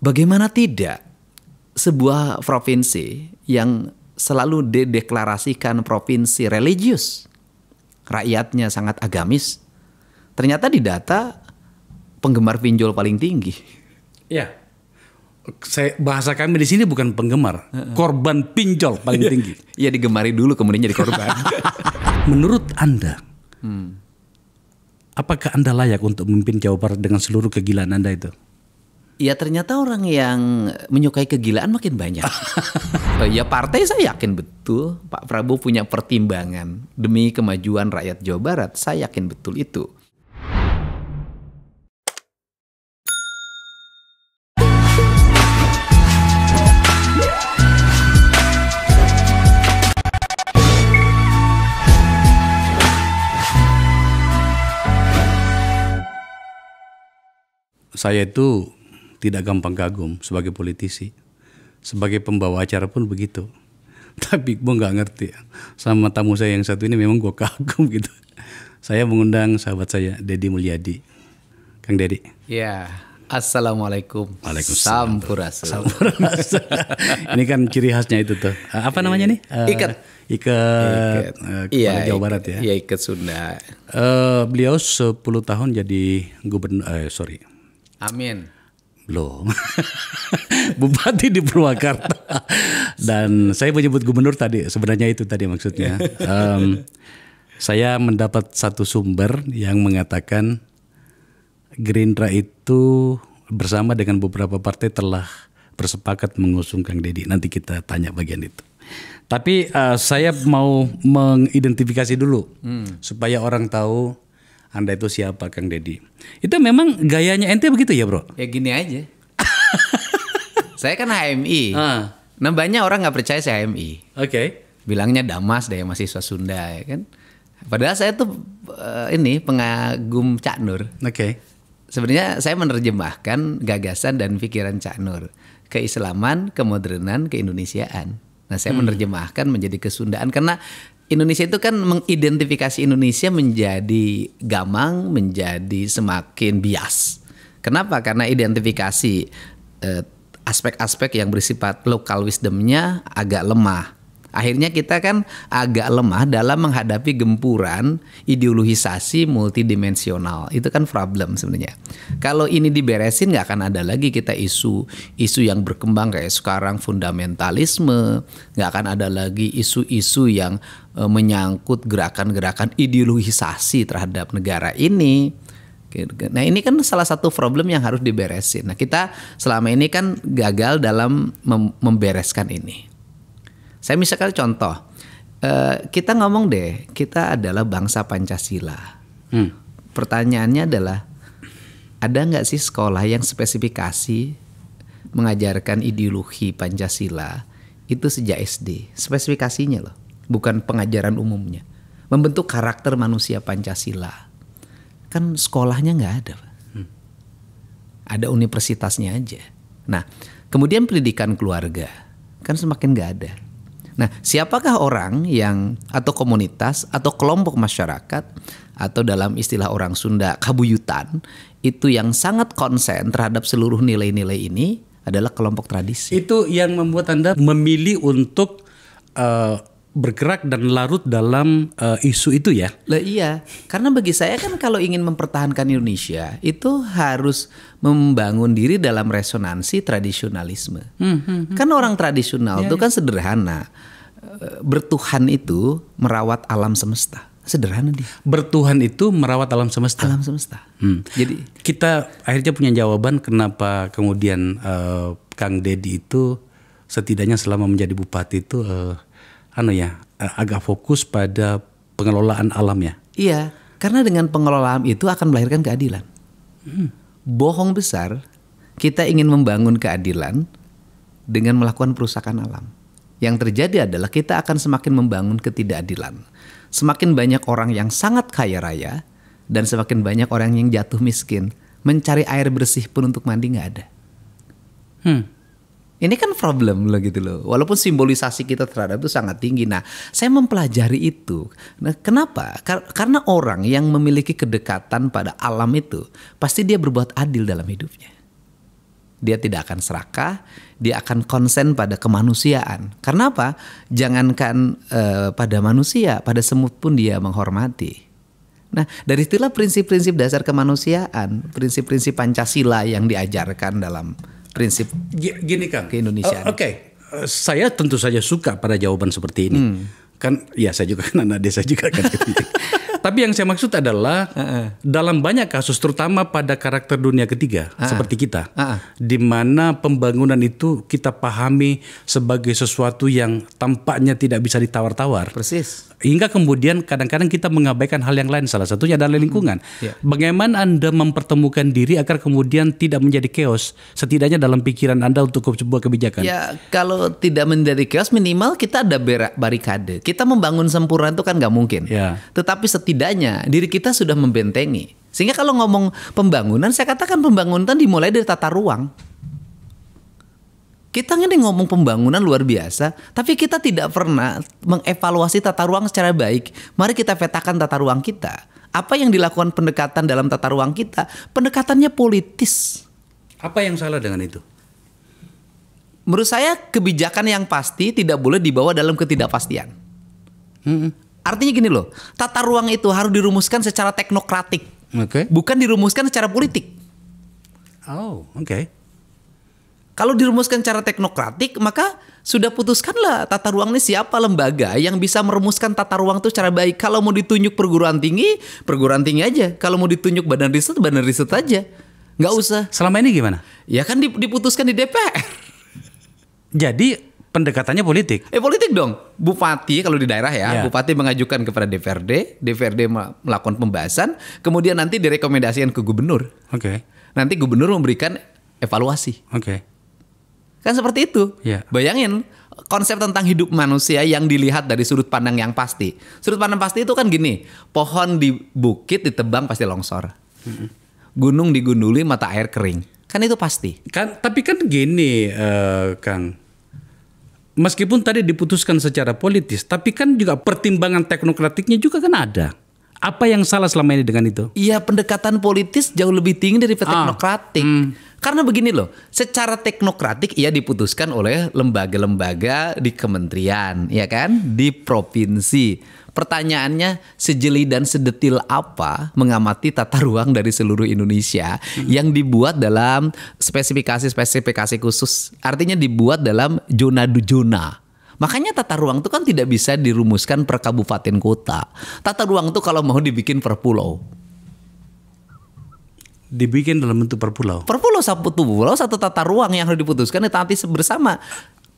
Bagaimana tidak sebuah provinsi yang selalu dideklarasikan provinsi religius, rakyatnya sangat agamis, ternyata di data penggemar pinjol paling tinggi. Ya, bahasa kami di sini bukan penggemar, korban pinjol paling tinggi. Ya digemari dulu kemudian jadi korban. Menurut Anda, apakah Anda layak untuk memimpin Jawa Barat dengan seluruh kegilaan Anda itu? Ya ternyata orang yang menyukai kegilaan makin banyak. Ya partai saya yakin betul Pak Prabowo punya pertimbangan demi kemajuan rakyat Jawa Barat. Saya yakin betul itu. Saya itu tidak gampang kagum sebagai politisi, sebagai pembawa acara pun begitu. Tapi gue nggak ngerti sama tamu saya yang satu ini, memang gue kagum gitu. Saya mengundang sahabat saya Deddy Mulyadi. Kang Deddy. Ya, assalamualaikum. Waalaikumsalam. Sampurasun. Ini kan ciri khasnya itu tuh. Apa namanya nih? Ikat kepala Jawa Barat ya. Iya, ikat Sunda. Beliau 10 tahun jadi gubernur. Amin. Belum. Bupati di Purwakarta. Dan saya menyebut gubernur tadi, sebenarnya itu tadi maksudnya. Saya mendapat satu sumber yang mengatakan Gerindra itu bersama dengan beberapa partai telah bersepakat mengusung Kang Deddy. Nanti kita tanya bagian itu. Tapi saya mau mengidentifikasi dulu supaya orang tahu Anda itu siapa, Kang Deddy. Itu memang gayanya ente begitu ya, Bro? Ya gini aja. Saya kan HMI. Nah banyak orang nggak percaya saya HMI. Oke. Bilangnya Damas deh mahasiswa Sunda ya kan. Padahal saya tuh pengagum Cak Nur. Oke. Sebenarnya saya menerjemahkan gagasan dan pikiran Cak Nur. Keislaman, kemodernan, keindonesiaan. Nah saya menerjemahkan menjadi kesundaan karena Indonesia itu kan mengidentifikasi Indonesia menjadi gamang, menjadi semakin bias. Kenapa? Karena identifikasi aspek-aspek yang bersifat local wisdomnya agak lemah. Akhirnya kita kan agak lemah dalam menghadapi gempuran ideologisasi multidimensional. Itu kan problem sebenarnya. Kalau ini diberesin nggak akan ada lagi kita isu yang berkembang kayak sekarang fundamentalisme. Nggak akan ada lagi isu-isu yang menyangkut gerakan-gerakan ideologisasi terhadap negara ini. Nah ini kan salah satu problem yang harus diberesin. Nah kita selama ini kan gagal dalam membereskan ini. Saya misalkan contoh, kita ngomong deh, kita adalah bangsa Pancasila. Pertanyaannya adalah, ada nggak sih sekolah yang spesifikasi mengajarkan ideologi Pancasila itu sejak SD? Spesifikasinya loh, bukan pengajaran umumnya. Membentuk karakter manusia Pancasila. Kan sekolahnya nggak ada. Ada universitasnya aja. Nah, kemudian pendidikan keluarga, kan semakin nggak ada. Nah, siapakah orang yang atau komunitas atau kelompok masyarakat atau dalam istilah orang Sunda kabuyutan itu yang sangat konsen terhadap seluruh nilai-nilai ini adalah kelompok tradisi. Itu yang membuat Anda memilih untuk bergerak dan larut dalam isu itu ya? Lah iya, karena bagi saya kan kalau ingin mempertahankan Indonesia itu harus membangun diri dalam resonansi tradisionalisme. Kan orang tradisional itu kan sederhana. Bertuhan itu merawat alam semesta. Sederhana dia. Bertuhan itu merawat alam semesta. Alam semesta. Jadi kita akhirnya punya jawaban kenapa kemudian Kang Deddy itu setidaknya selama menjadi bupati itu agak fokus pada pengelolaan alamnya. Iya, karena dengan pengelolaan itu akan melahirkan keadilan. Bohong besar kita ingin membangun keadilan dengan melakukan perusakan alam. Yang terjadi adalah kita akan semakin membangun ketidakadilan. Semakin banyak orang yang sangat kaya raya dan semakin banyak orang yang jatuh miskin. Mencari air bersih pun untuk mandi nggak ada. Ini kan problem loh gitu loh. Walaupun simbolisasi kita terhadap itu sangat tinggi. Nah, saya mempelajari itu. Nah, kenapa? Karena orang yang memiliki kedekatan pada alam itu pasti dia berbuat adil dalam hidupnya. dia tidak akan serakah, dia akan konsen pada kemanusiaan. Karena apa? Jangankan pada manusia, pada semut pun dia menghormati. Nah, dari itulah prinsip-prinsip dasar kemanusiaan, prinsip-prinsip Pancasila yang diajarkan dalam prinsip Gini Kang, keindonesiaan. Oke. Saya tentu saja suka pada jawaban seperti ini. Kan ya saya juga kan anak desa juga kan. Tapi yang saya maksud adalah dalam banyak kasus terutama pada karakter dunia ketiga seperti kita, di mana pembangunan itu kita pahami sebagai sesuatu yang tampaknya tidak bisa ditawar-tawar. Persis. Hingga kemudian kadang-kadang kita mengabaikan hal yang lain, salah satunya adalah lingkungan. Bagaimana Anda mempertemukan diri agar kemudian tidak menjadi chaos, setidaknya dalam pikiran Anda untuk sebuah kebijakan? Ya, kalau tidak menjadi chaos, minimal kita ada barikade. Kita membangun sempurna itu kan nggak mungkin. Ya. Tetapi setidaknya diri kita sudah membentengi. Sehingga kalau ngomong pembangunan, saya katakan pembangunan dimulai dari tata ruang. Kita ini ngomong pembangunan luar biasa, tapi kita tidak pernah mengevaluasi tata ruang secara baik. Mari kita petakan tata ruang kita. Apa yang dilakukan pendekatan dalam tata ruang kita? Pendekatannya politis. Apa yang salah dengan itu? Menurut saya kebijakan yang pasti tidak boleh dibawa dalam ketidakpastian. Artinya gini loh, tata ruang itu harus dirumuskan secara teknokratik, bukan dirumuskan secara politik. Oh, oke. Kalau dirumuskan secara teknokratik, maka sudah putuskanlah tata ruang ini siapa lembaga yang bisa merumuskan tata ruang itu secara baik. Kalau mau ditunjuk perguruan tinggi aja. Kalau mau ditunjuk badan riset aja. Nggak usah. Selama ini gimana? Ya kan diputuskan di DPR. Jadi pendekatannya politik? Politik dong. Bupati kalau di daerah ya, Bupati mengajukan kepada DPRD melakukan pembahasan, kemudian nanti direkomendasikan ke gubernur. Oke. Nanti gubernur memberikan evaluasi. Oke. Kan seperti itu. Bayangin konsep tentang hidup manusia yang dilihat dari sudut pandang yang pasti. Sudut pandang pasti itu kan gini, pohon di bukit ditebang pasti longsor. Gunung digunduli mata air kering. Kan itu pasti. Tapi kan gini Kang. Meskipun tadi diputuskan secara politis, tapi kan juga pertimbangan teknokratiknya juga kan ada. Apa yang salah selama ini dengan itu? Iya, pendekatan politis jauh lebih tinggi dari teknokratik. Karena begini loh, secara teknokratik ia diputuskan oleh lembaga-lembaga di kementerian, ya kan, di provinsi. Pertanyaannya, sejeli dan sedetil apa mengamati tata ruang dari seluruh Indonesia yang dibuat dalam spesifikasi khusus, artinya dibuat dalam zona. Makanya tata ruang itu kan tidak bisa dirumuskan per kabupaten kota. Tata ruang itu kalau mau dibikin per pulau. Dibikin dalam bentuk per pulau. Per pulau satu tata ruang yang harus diputuskan nanti bersama.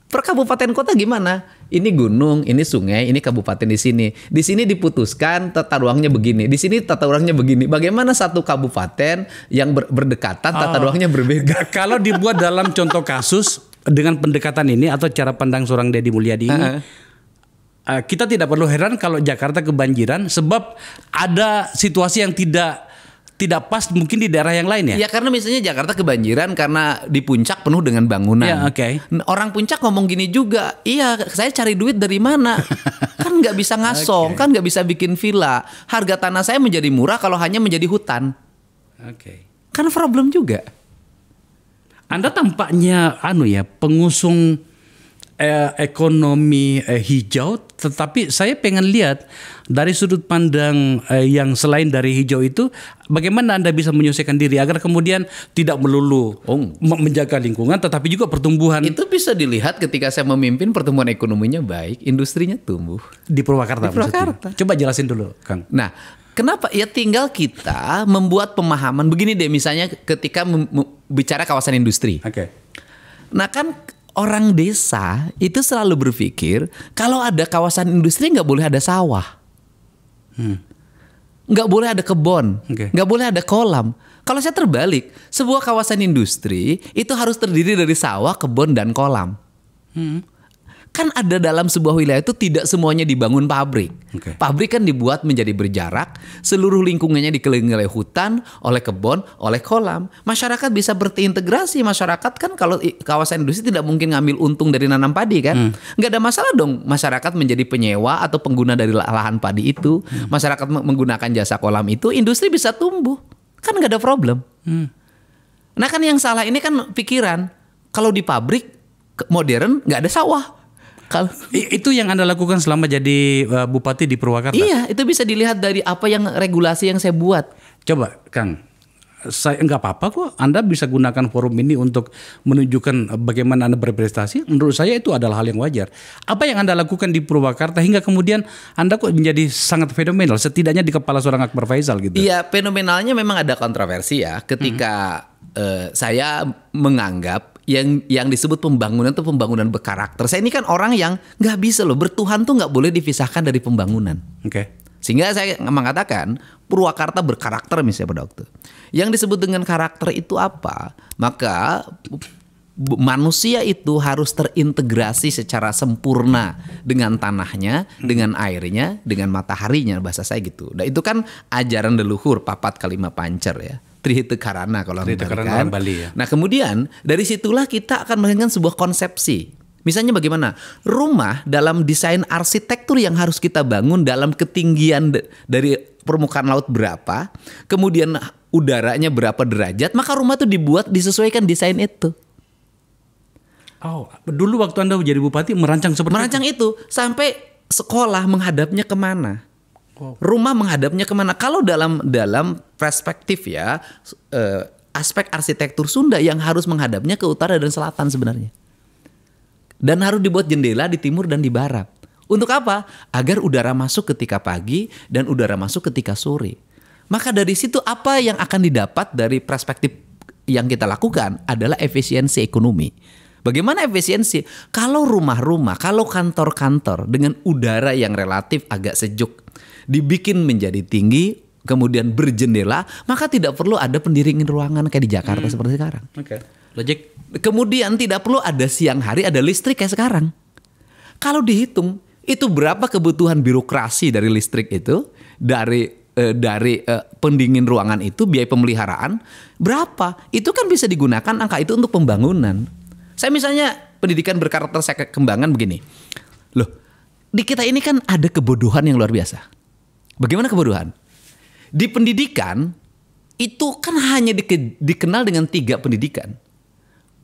Per kabupaten kota gimana? Ini gunung, ini sungai, ini kabupaten di sini. Di sini diputuskan tata ruangnya begini. Di sini tata ruangnya begini. Bagaimana satu kabupaten yang berdekatan tata ruangnya berbeda? Kalau dibuat dalam contoh kasus dengan pendekatan ini atau cara pandang seorang Deddy Mulyadi ini, kita tidak perlu heran kalau Jakarta kebanjiran sebab ada situasi yang tidak pas mungkin di daerah yang lain ya. Ya karena misalnya Jakarta kebanjiran karena di puncak penuh dengan bangunan. Ya, oke. Orang puncak ngomong gini juga, iya saya cari duit dari mana? Kan nggak bisa ngasong, kan nggak bisa bikin villa. Harga tanah saya menjadi murah kalau hanya menjadi hutan. Kan problem juga. Anda tampaknya pengusung ekonomi hijau, tetapi saya pengen lihat dari sudut pandang yang selain dari hijau itu, bagaimana Anda bisa menyelesaikan diri agar kemudian tidak melulu menjaga lingkungan, tetapi juga pertumbuhan. Itu bisa dilihat ketika saya memimpin pertumbuhan ekonominya baik, industrinya tumbuh. Di Purwakarta. Coba jelasin dulu, Kang. Nah, kenapa? Ya tinggal kita membuat pemahaman. Begini deh, misalnya ketika bicara kawasan industri. Nah kan orang desa itu selalu berpikir kalau ada kawasan industri nggak boleh ada sawah. Nggak boleh ada kebun, nggak boleh ada kolam. Kalau saya terbalik, sebuah kawasan industri itu harus terdiri dari sawah, kebun, dan kolam. Kan ada dalam sebuah wilayah itu tidak semuanya dibangun pabrik. Pabrik kan dibuat menjadi berjarak, seluruh lingkungannya dikelilingi oleh hutan, oleh kebun, oleh kolam. Masyarakat bisa berintegrasi. Masyarakat kan kalau kawasan industri tidak mungkin ngambil untung dari nanam padi kan. Nggak ada masalah dong masyarakat menjadi penyewa atau pengguna dari lahan padi itu. Masyarakat menggunakan jasa kolam itu, industri bisa tumbuh. Kan nggak ada problem. Nah kan yang salah ini kan pikiran. Kalau di pabrik modern nggak ada sawah. Kalau Itu yang Anda lakukan selama jadi bupati di Purwakarta? iya, itu bisa dilihat dari apa yang regulasi yang saya buat. Coba Kang, saya nggak apa-apa kok. Anda bisa gunakan forum ini untuk menunjukkan bagaimana Anda berprestasi. Menurut saya itu adalah hal yang wajar. Apa yang Anda lakukan di Purwakarta hingga kemudian Anda kok menjadi sangat fenomenal, setidaknya di kepala seorang Akbar Faisal gitu. Iya, fenomenalnya memang ada kontroversi ya. Ketika saya menganggap yang disebut pembangunan itu pembangunan berkarakter. Saya ini kan orang yang nggak bisa loh, bertuhan tuh nggak boleh dipisahkan dari pembangunan. Oke. Sehingga saya mengatakan Purwakarta berkarakter misalnya pada waktu. Yang disebut dengan karakter itu apa? Maka manusia itu harus terintegrasi secara sempurna dengan tanahnya, dengan airnya, dengan mataharinya, bahasa saya gitu. Nah itu kan ajaran leluhur papat kalima pancer ya. Trihite Karana kalau orang Bali ya. Nah kemudian dari situlah kita akan melahirkan sebuah konsepsi. Misalnya bagaimana rumah dalam desain arsitektur yang harus kita bangun dalam ketinggian dari permukaan laut berapa, kemudian udaranya berapa derajat, maka rumah itu dibuat disesuaikan desain itu. Oh, dulu waktu Anda jadi bupati merancang seperti itu sampai sekolah menghadapnya kemana? Rumah menghadapnya kemana? Kalau dalam perspektif ya aspek arsitektur Sunda yang harus menghadapnya ke utara dan selatan sebenarnya. Dan harus dibuat jendela di timur dan di barat. Untuk apa? Agar udara masuk ketika pagi dan udara masuk ketika sore. Maka dari situ apa yang akan didapat dari perspektif yang kita lakukan adalah efisiensi ekonomi. Bagaimana efisiensi? Kalau rumah-rumah, kalau kantor-kantor dengan udara yang relatif agak sejuk dibikin menjadi tinggi, kemudian berjendela, maka tidak perlu ada pendingin ruangan kayak di Jakarta seperti sekarang. Oke. Logik. Kemudian tidak perlu ada siang hari, ada listrik kayak sekarang. Kalau dihitung, itu berapa kebutuhan birokrasi dari listrik itu, dari pendingin ruangan itu, biaya pemeliharaan, berapa? Itu kan bisa digunakan angka itu untuk pembangunan. Saya misalnya pendidikan berkarakter saya kembangkan begini. Loh, di kita ini kan ada kebodohan yang luar biasa. Bagaimana kebodohan? Di pendidikan itu kan hanya dikenal dengan 3 pendidikan.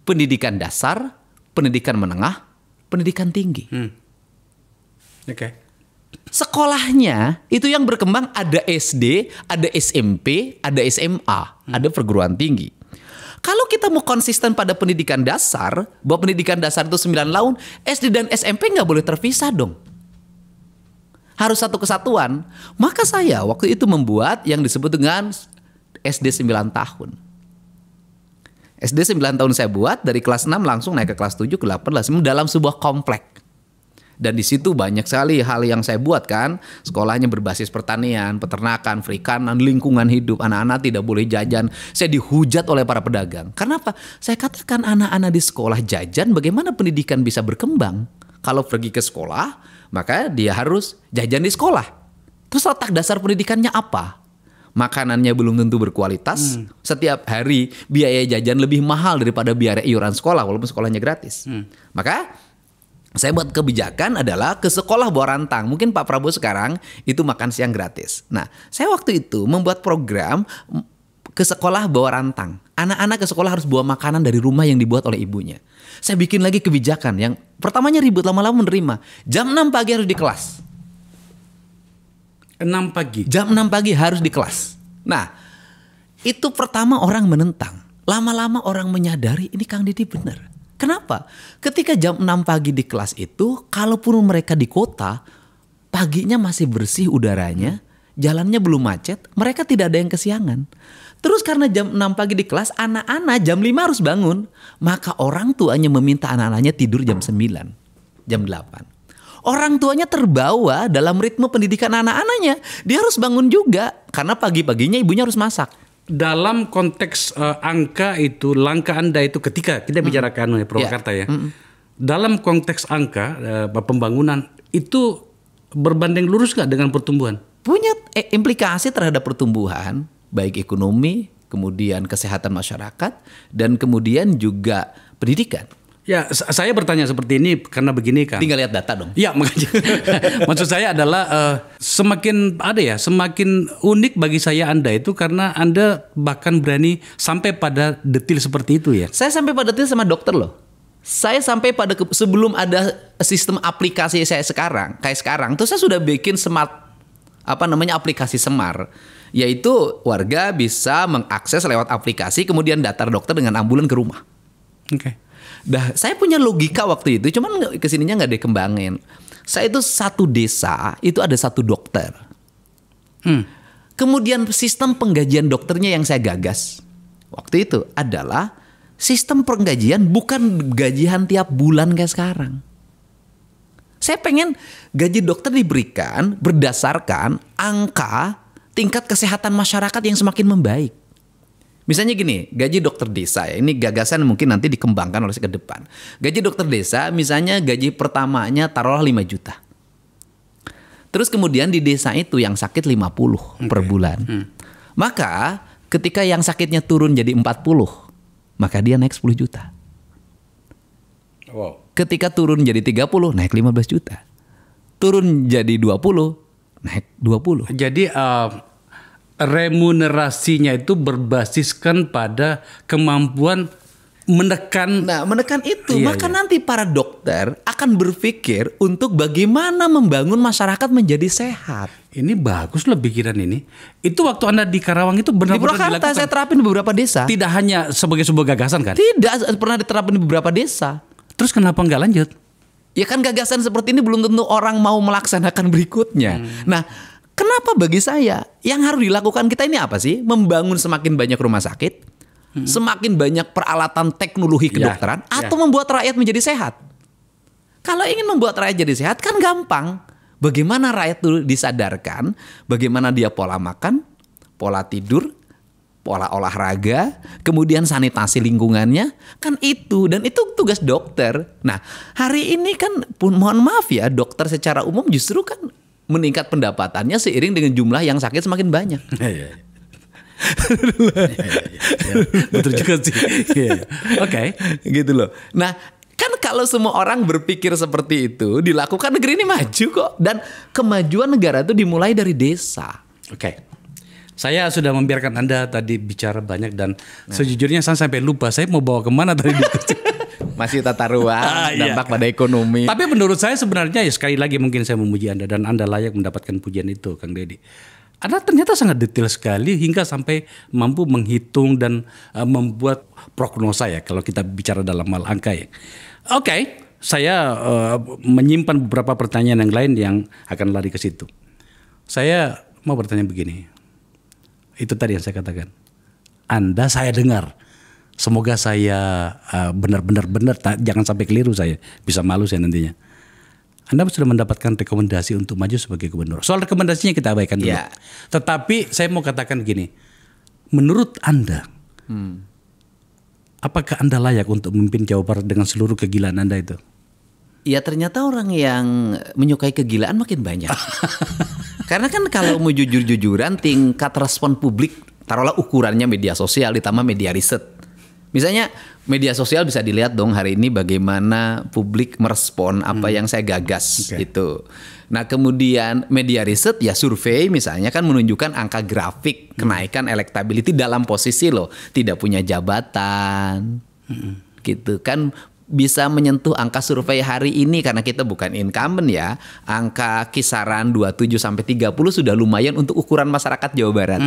Pendidikan dasar, pendidikan menengah, pendidikan tinggi. Oke. Sekolahnya itu yang berkembang ada SD, ada SMP, ada SMA, ada perguruan tinggi. Kalau kita mau konsisten pada pendidikan dasar, bahwa pendidikan dasar itu 9 tahun, SD dan SMP nggak boleh terpisah dong. Harus satu kesatuan. Maka saya waktu itu membuat yang disebut dengan SD 9 tahun. SD 9 tahun saya buat dari kelas 6 langsung naik ke kelas 7, ke 8, kelas 9 dalam sebuah komplek. Dan di situ banyak sekali hal yang saya buat kan. Sekolahnya berbasis pertanian, peternakan, perikanan, lingkungan hidup. Anak-anak tidak boleh jajan. Saya dihujat oleh para pedagang. Karena apa? Saya katakan anak-anak di sekolah jajan, bagaimana pendidikan bisa berkembang? Kalau pergi ke sekolah, maka dia harus jajan di sekolah. Terus letak dasar pendidikannya apa? Makanannya belum tentu berkualitas. Setiap hari biaya jajan lebih mahal daripada biaya iuran sekolah walaupun sekolahnya gratis. Maka saya buat kebijakan adalah ke sekolah bawah rantang. Mungkin Pak Prabowo sekarang itu makan siang gratis. Nah, saya waktu itu membuat program ke sekolah bawah rantang. Anak-anak ke sekolah harus bawa makanan dari rumah yang dibuat oleh ibunya. Saya bikin lagi kebijakan yang pertamanya ribut, lama-lama menerima. Jam 6 pagi harus di kelas. 6 pagi? Jam 6 pagi harus di kelas. Nah, itu pertama orang menentang. Lama-lama orang menyadari ini Kang Didi benar. Kenapa? Ketika jam 6 pagi di kelas itu, kalaupun mereka di kota, paginya masih bersih udaranya, jalannya belum macet, mereka tidak ada yang kesiangan. Terus karena jam 6 pagi di kelas, anak-anak jam 5 harus bangun. Maka orang tuanya meminta anak-anaknya tidur jam 9, jam 8. Orang tuanya terbawa dalam ritme pendidikan anak-anaknya. Dia harus bangun juga, karena pagi-paginya ibunya harus masak. Dalam konteks angka itu, langkah Anda itu ketika kita bicarakan Purwakarta ya. Dalam konteks angka pembangunan itu berbanding lurus nggak dengan pertumbuhan? Punya implikasi terhadap pertumbuhan, baik ekonomi, kemudian kesehatan masyarakat, dan kemudian juga pendidikan. Ya, saya bertanya seperti ini karena begini kan. Tinggal lihat data dong. Ya, makanya maksud saya adalah semakin unik bagi saya Anda itu karena Anda bahkan berani sampai pada detil seperti itu ya. Saya sampai pada detil sama dokter loh. Saya sampai pada sebelum ada sistem aplikasi saya kayak sekarang, tuh saya sudah bikin aplikasi Semar, yaitu warga bisa mengakses lewat aplikasi kemudian datar dokter dengan ambulan ke rumah. Oke. Dah, saya punya logika waktu itu, cuman kesininya nggak dikembangin. Saya itu satu desa itu ada satu dokter. Kemudian sistem penggajian dokternya yang saya gagas waktu itu adalah sistem penggajian bukan gajian tiap bulan kayak sekarang. Saya pengen gaji dokter diberikan berdasarkan angka tingkat kesehatan masyarakat yang semakin membaik. Misalnya gini, gaji dokter desa ya, ini gagasan mungkin nanti dikembangkan oleh ke depan. Gaji dokter desa misalnya gaji pertamanya taruhlah 5 juta. Terus kemudian di desa itu yang sakit 50 per bulan. Maka ketika yang sakitnya turun jadi 40, maka dia naik 10 juta. Wow. Ketika turun jadi 30, naik 15 juta. Turun jadi 20, naik 20. Jadi remunerasinya itu berbasiskan pada kemampuan menekan. Nah, menekan itu, Iya, maka iya. nanti para dokter akan berpikir untuk bagaimana membangun masyarakat menjadi sehat. Ini bagus loh pikiran ini. Itu waktu Anda di Karawang itu Di benar-benar Purwakarta dilakukan. saya terapin di beberapa desa. Tidak hanya sebagai sebuah gagasan kan? Tidak pernah diterapin di beberapa desa. Terus kenapa nggak lanjut? Ya kan gagasan seperti ini belum tentu orang mau melaksanakan berikutnya. Nah, kenapa bagi saya yang harus dilakukan kita ini apa sih? Membangun semakin banyak rumah sakit, semakin banyak peralatan teknologi kedokteran, atau membuat rakyat menjadi sehat. Kalau ingin membuat rakyat jadi sehat kan gampang. Bagaimana rakyat itu disadarkan, bagaimana dia pola makan, pola tidur, pola olahraga, kemudian sanitasi lingkungannya, kan itu. Dan itu tugas dokter. Nah, hari ini kan mohon maaf ya, dokter secara umum justru kan meningkat pendapatannya seiring dengan jumlah yang sakit semakin banyak. Betul juga sih. Oke. Gitu loh. Nah, kan kalau semua orang berpikir seperti itu, dilakukan negeri ini maju kok. Dan kemajuan negara itu dimulai dari desa. Oke. Saya sudah membiarkan Anda tadi bicara banyak dan sejujurnya saya sampai lupa saya mau bawa kemana tadi. Masih tata ruang, dampak pada ekonomi. Tapi menurut saya sebenarnya ya sekali lagi mungkin saya memuji Anda dan Anda layak mendapatkan pujian itu, Kang Deddy. Anda ternyata sangat detail sekali hingga sampai mampu menghitung dan membuat prognosa ya kalau kita bicara dalam hal angka ya. Oke, saya menyimpan beberapa pertanyaan yang lain yang akan lari ke situ. Saya mau bertanya begini. Itu tadi yang saya katakan. Anda saya dengar. Semoga saya benar-benar jangan sampai keliru saya. Bisa malu saya nantinya. Anda sudah mendapatkan rekomendasi untuk maju sebagai gubernur. Soal rekomendasinya kita abaikan dulu. Ya. Tetapi saya mau katakan gini. Menurut Anda, apakah Anda layak untuk memimpin Jawa Barat dengan seluruh kegilaan Anda itu? Ya ternyata orang yang menyukai kegilaan makin banyak. Karena kan kalau mau jujur-jujuran tingkat respon publik, taruhlah ukurannya media sosial ditambah media riset. Misalnya media sosial bisa dilihat dong hari ini bagaimana publik merespon apa yang saya gagas itu. Nah kemudian media riset ya survei misalnya kan menunjukkan angka grafik kenaikan elektability dalam posisi loh tidak punya jabatan gitu kan. Bisa menyentuh angka survei hari ini karena kita bukan incumbent ya. Angka kisaran 27 sampai 30 sudah lumayan untuk ukuran masyarakat Jawa Barat.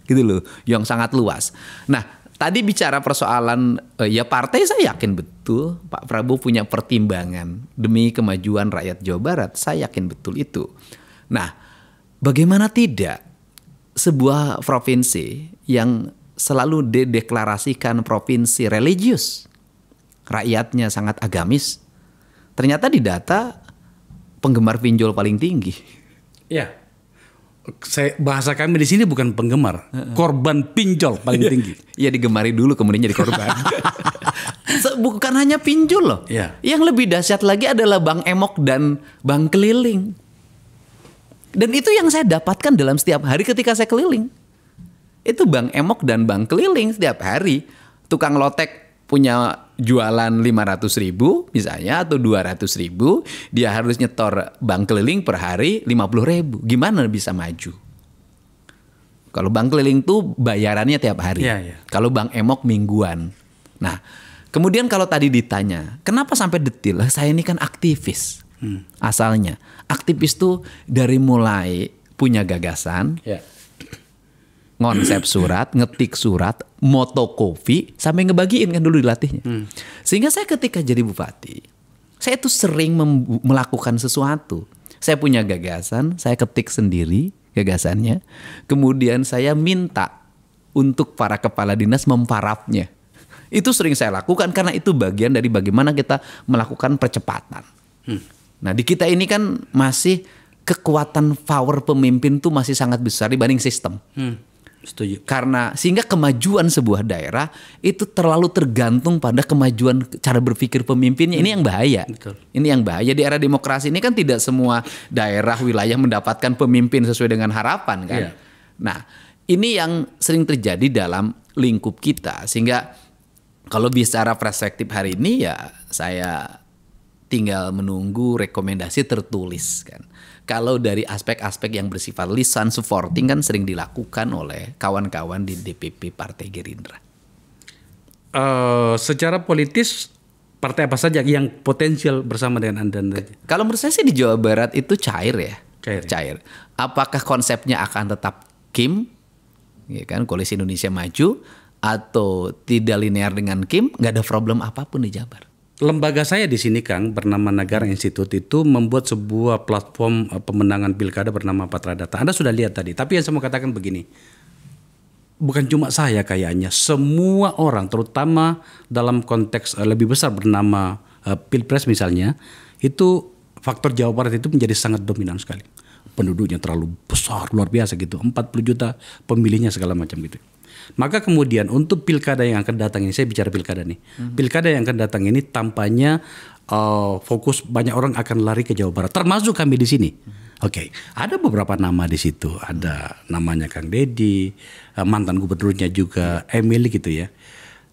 Gitu loh, yang sangat luas. Nah, tadi bicara persoalan ya partai saya yakin betul Pak Prabowo punya pertimbangan demi kemajuan rakyat Jawa Barat. Saya yakin betul itu. Nah, bagaimana tidak sebuah provinsi yang selalu dideklarasikan provinsi religius, rakyatnya sangat agamis, ternyata di data penggemar pinjol paling tinggi. Ya, bahasa kami di sini bukan penggemar, korban pinjol paling tinggi. Ya digemari dulu kemudian jadi korban. Bukan hanya pinjol loh. Ya. Yang lebih dahsyat lagi adalah bank emok dan bank keliling. Dan itu yang saya dapatkan dalam setiap hari ketika saya keliling. Itu bank emok dan bank keliling setiap hari. Tukang lotek punya jualan 500.000 misalnya atau 200.000, dia harus nyetor bank keliling per hari 50.000. Gimana bisa maju? Kalau bank keliling tuh bayarannya tiap hari. Kalau bank emok mingguan. Nah, kemudian kalau tadi ditanya, kenapa sampai detil? Saya ini kan aktivis asalnya. Aktivis tuh dari mulai punya gagasan, ngonsep surat, ngetik surat, motokopi, sampai ngebagiin kan dulu dilatihnya. Sehingga saya ketika jadi bupati, saya tuh sering melakukan sesuatu. Saya punya gagasan, saya ketik sendiri gagasannya. Kemudian saya minta untuk para kepala dinas memparafnya. Itu sering saya lakukan karena itu bagian dari bagaimana kita melakukan percepatan. Nah, di kita ini kan masih kekuatan power pemimpin tuh masih sangat besar dibanding sistem. Setuju. Karena sehingga kemajuan sebuah daerah itu terlalu tergantung pada kemajuan cara berpikir pemimpinnya. Ini yang bahaya. Betul. Ini yang bahaya di era demokrasi ini kan tidak semua daerah wilayah mendapatkan pemimpin sesuai dengan harapan kan. Nah, ini yang sering terjadi dalam lingkup kita. Sehingga kalau bicara perspektif hari ini ya saya tinggal menunggu rekomendasi tertulis kan. Kalau dari aspek-aspek yang bersifat lisan supporting kan sering dilakukan oleh kawan-kawan di DPP Partai Gerindra. Secara politis partai apa saja yang potensial bersama dengan Anda? Kalau menurut saya sih di Jawa Barat itu cair ya. Cair. Apakah konsepnya akan tetap Kim, ya kan, Koalisi Indonesia Maju, atau tidak linear dengan Kim, nggak ada problem apapun di Jabar. Lembaga saya di sini Kang bernama Negara Institute itu membuat sebuah platform pemenangan pilkada bernama Patra Data. Anda sudah lihat tadi, tapi yang saya mau katakan begini. Bukan cuma saya kayaknya, semua orang terutama dalam konteks lebih besar bernama Pilpres misalnya, itu faktor Jawa Barat itu menjadi sangat dominan sekali. Penduduknya terlalu besar, luar biasa gitu, 40 juta pemilihnya segala macam gitu. Maka kemudian untuk pilkada yang akan datang ini, saya bicara pilkada nih. Pilkada yang akan datang ini tampaknya fokus banyak orang akan lari ke Jawa Barat, termasuk kami di sini. Oke, ada beberapa nama di situ. Ada namanya Kang Deddy, mantan gubernurnya juga Emily gitu ya.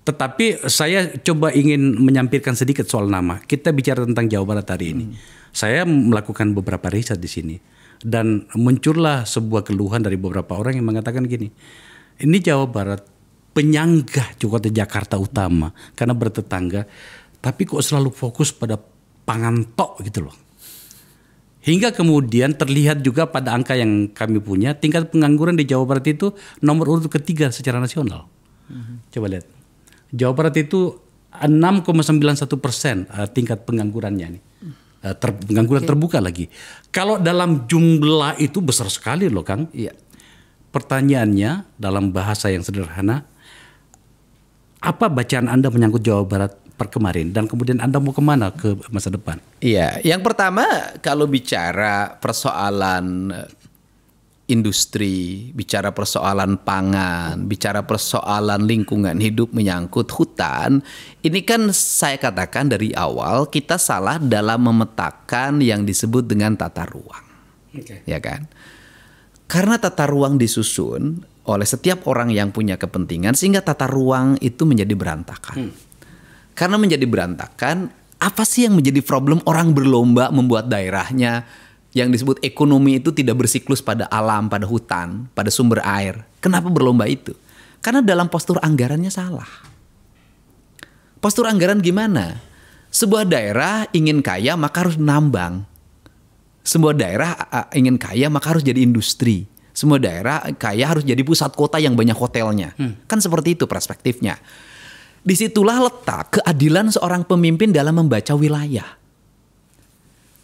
Tetapi saya coba ingin menyampirkan sedikit soal nama. Kita bicara tentang Jawa Barat hari ini. Saya melakukan beberapa riset di sini dan muncullah sebuah keluhan dari beberapa orang yang mengatakan gini. Ini Jawa Barat penyangga juga di Jakarta Utama karena bertetangga, tapi kok selalu fokus pada pangan tok gitu loh. Hingga kemudian terlihat juga pada angka yang kami punya, tingkat pengangguran di Jawa Barat itu nomor urut ketiga secara nasional. Coba lihat, Jawa Barat itu 6,91% tingkat penganggurannya nih. Pengangguran terbuka lagi. Kalau dalam jumlah itu besar sekali loh Kang. Iya. Pertanyaannya dalam bahasa yang sederhana, apa bacaan Anda menyangkut Jawa Barat per kemarin dan kemudian Anda mau kemana ke masa depan? Iya, yang pertama kalau bicara persoalan industri, bicara persoalan pangan, bicara persoalan lingkungan hidup menyangkut hutan, ini kan saya katakan dari awal kita salah dalam memetakan yang disebut dengan tata ruang. Ya kan? Karena tata ruang disusun oleh setiap orang yang punya kepentingan sehingga tata ruang itu menjadi berantakan. Karena menjadi berantakan, apa sih yang menjadi problem orang berlomba membuat daerahnya yang disebut ekonomi itu tidak bersiklus pada alam, pada hutan, pada sumber air. Kenapa berlomba itu? Karena dalam postur anggarannya salah. Postur anggaran gimana? Sebuah daerah ingin kaya maka harus menambang. Semua daerah ingin kaya maka harus jadi industri. Semua daerah kaya harus jadi pusat kota yang banyak hotelnya. Kan seperti itu perspektifnya. Disitulah letak keadilan seorang pemimpin dalam membaca wilayah.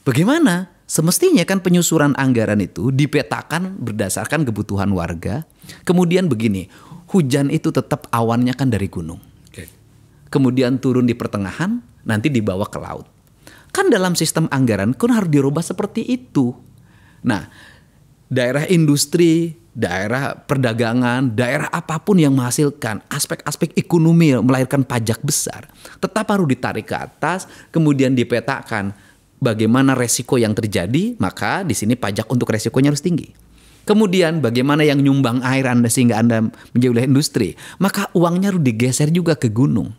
Bagaimana? Semestinya kan penyusuran anggaran itu dipetakan berdasarkan kebutuhan warga. Kemudian begini, hujan itu tetap awannya kan dari gunung. Kemudian turun di pertengahan, nanti dibawa ke laut. Kan dalam sistem anggaran kan harus dirubah seperti itu. Nah, daerah industri, daerah perdagangan, daerah apapun yang menghasilkan aspek-aspek ekonomi melahirkan pajak besar, tetap harus ditarik ke atas, kemudian dipetakan bagaimana resiko yang terjadi, maka di sini pajak untuk resikonya harus tinggi. Kemudian bagaimana yang nyumbang air Anda sehingga Anda menjadi wilayah industri, maka uangnya harus digeser juga ke gunung.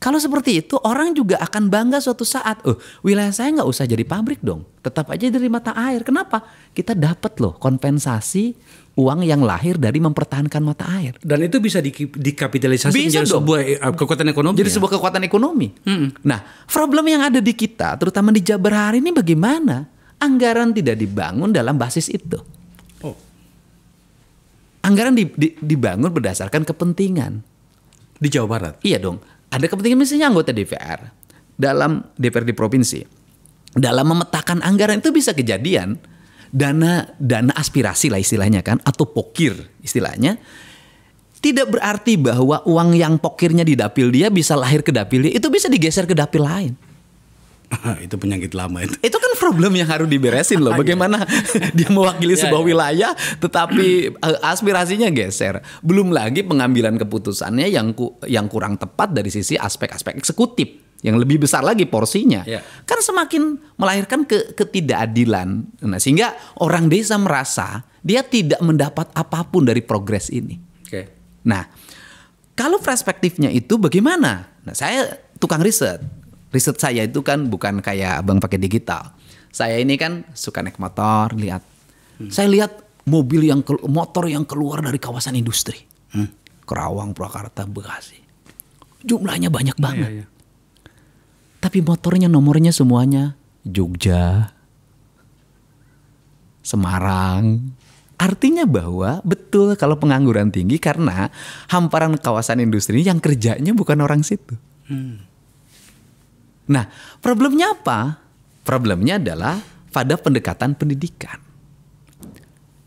Kalau seperti itu orang juga akan bangga suatu saat. Wilayah saya nggak usah jadi pabrik dong. Tetap aja dari mata air. Kenapa? Kita dapat loh kompensasi uang yang lahir dari mempertahankan mata air. Dan itu bisa dikapitalisasi Bisa menjadi dong. sebuah kekuatan ekonomi. Jadi sebuah kekuatan ekonomi. Nah, problem yang ada di kita, terutama di Jabar hari ini bagaimana? Anggaran tidak dibangun dalam basis itu. Oh. Anggaran dibangun berdasarkan kepentingan. Di Jawa Barat? Iya dong. Ada kepentingan misalnya anggota DPR dalam DPRD provinsi dalam memetakan anggaran itu bisa kejadian dana aspirasi lah istilahnya kan, atau pokir istilahnya. Tidak berarti bahwa uang yang pokirnya di dapil dia bisa lahir ke dapil dia, itu bisa digeser ke dapil lain. Itu penyakit lama itu. Itu kan problem yang harus diberesin loh. Bagaimana dia mewakili sebuah wilayah tetapi aspirasinya geser. Belum lagi pengambilan keputusannya yang kurang tepat dari sisi aspek-aspek eksekutif. Yang lebih besar lagi porsinya. Kan semakin melahirkan ketidakadilan. Nah, sehingga orang desa merasa dia tidak mendapat apapun dari progres ini. Nah, kalau perspektifnya itu bagaimana? Nah, saya tukang riset. Riset saya itu kan bukan kayak abang pakai digital. Saya ini kan suka naik motor, lihat. Saya lihat motor yang keluar dari kawasan industri. Kerawang, Purwakarta, Bekasi. Jumlahnya banyak banget. Tapi motornya, nomornya semuanya Jogja, Semarang. Artinya bahwa betul kalau pengangguran tinggi karena hamparan kawasan industri yang kerjanya bukan orang situ. Nah, problemnya apa? Problemnya adalah pada pendekatan pendidikan.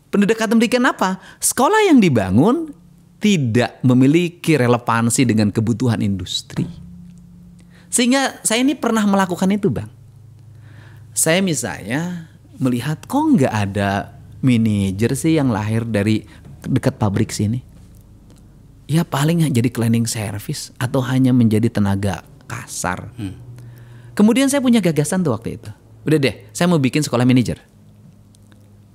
Pendekatan pendidikan apa? Sekolah yang dibangun tidak memiliki relevansi dengan kebutuhan industri. Sehingga saya ini pernah melakukan itu, Bang. Saya misalnya melihat kok nggak ada manajer sih yang lahir dari dekat pabrik sini. Ya paling jadi cleaning service atau hanya menjadi tenaga kasar. Kemudian saya punya gagasan tuh waktu itu. Udah deh, saya mau bikin sekolah manajer.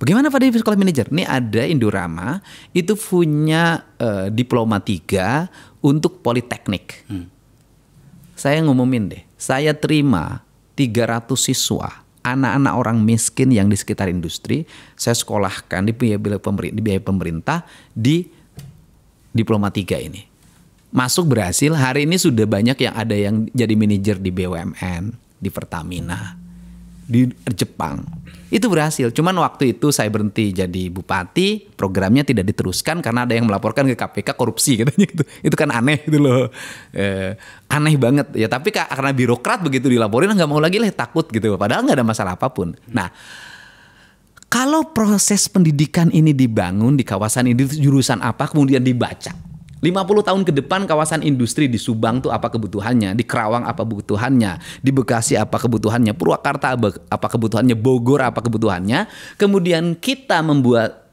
Bagaimana pada sekolah manajer? Ini ada Indorama, itu punya diploma 3 untuk politeknik. Saya ngumumin deh, saya terima 300 siswa, anak-anak orang miskin yang di sekitar industri, saya sekolahkan di biaya pemerintah di diploma 3 ini. Masuk berhasil, hari ini sudah banyak yang ada yang jadi manajer di BUMN, di Pertamina, di Jepang. Itu berhasil, cuman waktu itu saya berhenti jadi bupati, programnya tidak diteruskan karena ada yang melaporkan ke KPK korupsi katanya gitu. Itu kan aneh gitu loh. Aneh banget ya, tapi karena birokrat begitu dilaporin nggak mau lagi lah, takut gitu. Padahal nggak ada masalah apapun. Nah, kalau proses pendidikan ini dibangun di kawasan ini, jurusan apa kemudian dibaca. 50 tahun ke depan kawasan industri di Subang tuh apa kebutuhannya, di Kerawang apa kebutuhannya, di Bekasi apa kebutuhannya, Purwakarta apa kebutuhannya, Bogor apa kebutuhannya. Kemudian kita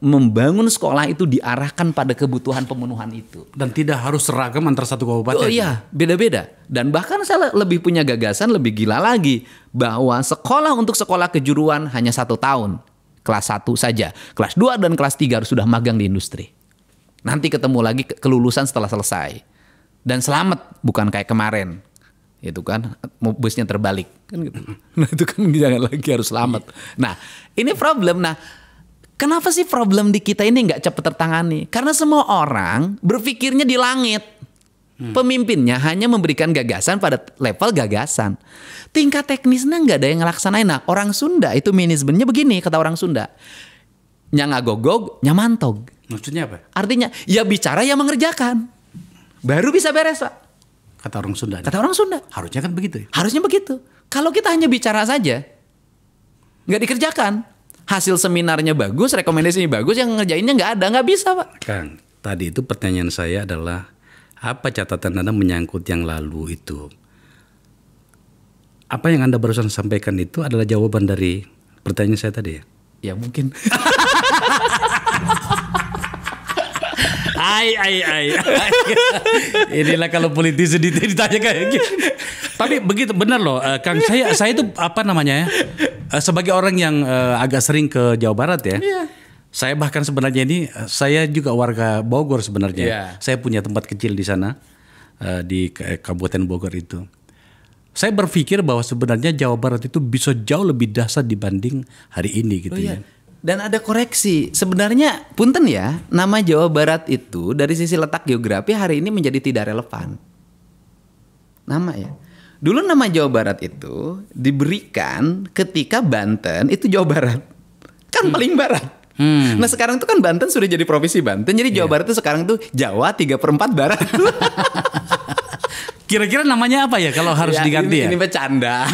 membangun sekolah itu diarahkan pada kebutuhan pemenuhan itu. Dan tidak harus seragam antar satu kabupaten. Oh iya, beda-beda. Dan bahkan saya lebih punya gagasan lebih gila lagi, bahwa sekolah untuk sekolah kejuruan hanya 1 tahun. Kelas 1 saja. Kelas 2 dan kelas 3 harus sudah magang di industri. Nanti ketemu lagi kelulusan setelah selesai. Dan selamat, bukan kayak kemarin. Itu kan busnya terbalik kan gitu. Nah, itu kan jangan lagi harus selamat. Nah, ini problem. Nah, kenapa sih problem di kita ini nggak cepat tertangani? Karena semua orang berpikirnya di langit. Pemimpinnya hanya memberikan gagasan pada level gagasan. Tingkat teknisnya nggak ada yang ngelaksanain. Nah, orang Sunda itu manajemennya begini, kata orang Sunda. Nyangagogog, nyamantog. Maksudnya apa? Artinya, ya bicara ya mengerjakan. Baru bisa beres, Pak. Kata orang Sunda. Kata orang Sunda. Harusnya kan begitu ya? Harusnya begitu. Kalau kita hanya bicara saja, nggak dikerjakan. Hasil seminarnya bagus, rekomendasinya bagus, yang ngerjainnya nggak ada, nggak bisa, Pak. Kang, tadi itu pertanyaan saya adalah, apa catatan Anda menyangkut yang lalu itu? Apa yang Anda barusan sampaikan itu adalah jawaban dari pertanyaan saya tadi ya? Ya mungkin. Inilah kalau politisi ditanya kayak gitu. Tapi begitu benar loh, Kang. Saya itu apa namanya ya? Sebagai orang yang agak sering ke Jawa Barat ya. Iya. Saya bahkan sebenarnya ini saya juga warga Bogor sebenarnya. Iya. Saya punya tempat kecil di sana. di Kabupaten Bogor itu. Saya berpikir bahwa sebenarnya Jawa Barat itu bisa jauh lebih dahsyat dibanding hari ini gitu ya. Dan ada koreksi. Sebenarnya punten ya, nama Jawa Barat itu dari sisi letak geografi hari ini menjadi tidak relevan. Nama ya. Dulu nama Jawa Barat itu diberikan ketika Banten itu Jawa Barat. Kan paling barat. Nah sekarang itu kan Banten sudah jadi provinsi Banten. Jadi Jawa Barat itu sekarang tuh Jawa 3/4 barat. Kira-kira namanya apa ya kalau harus diganti ya? Ini bercanda.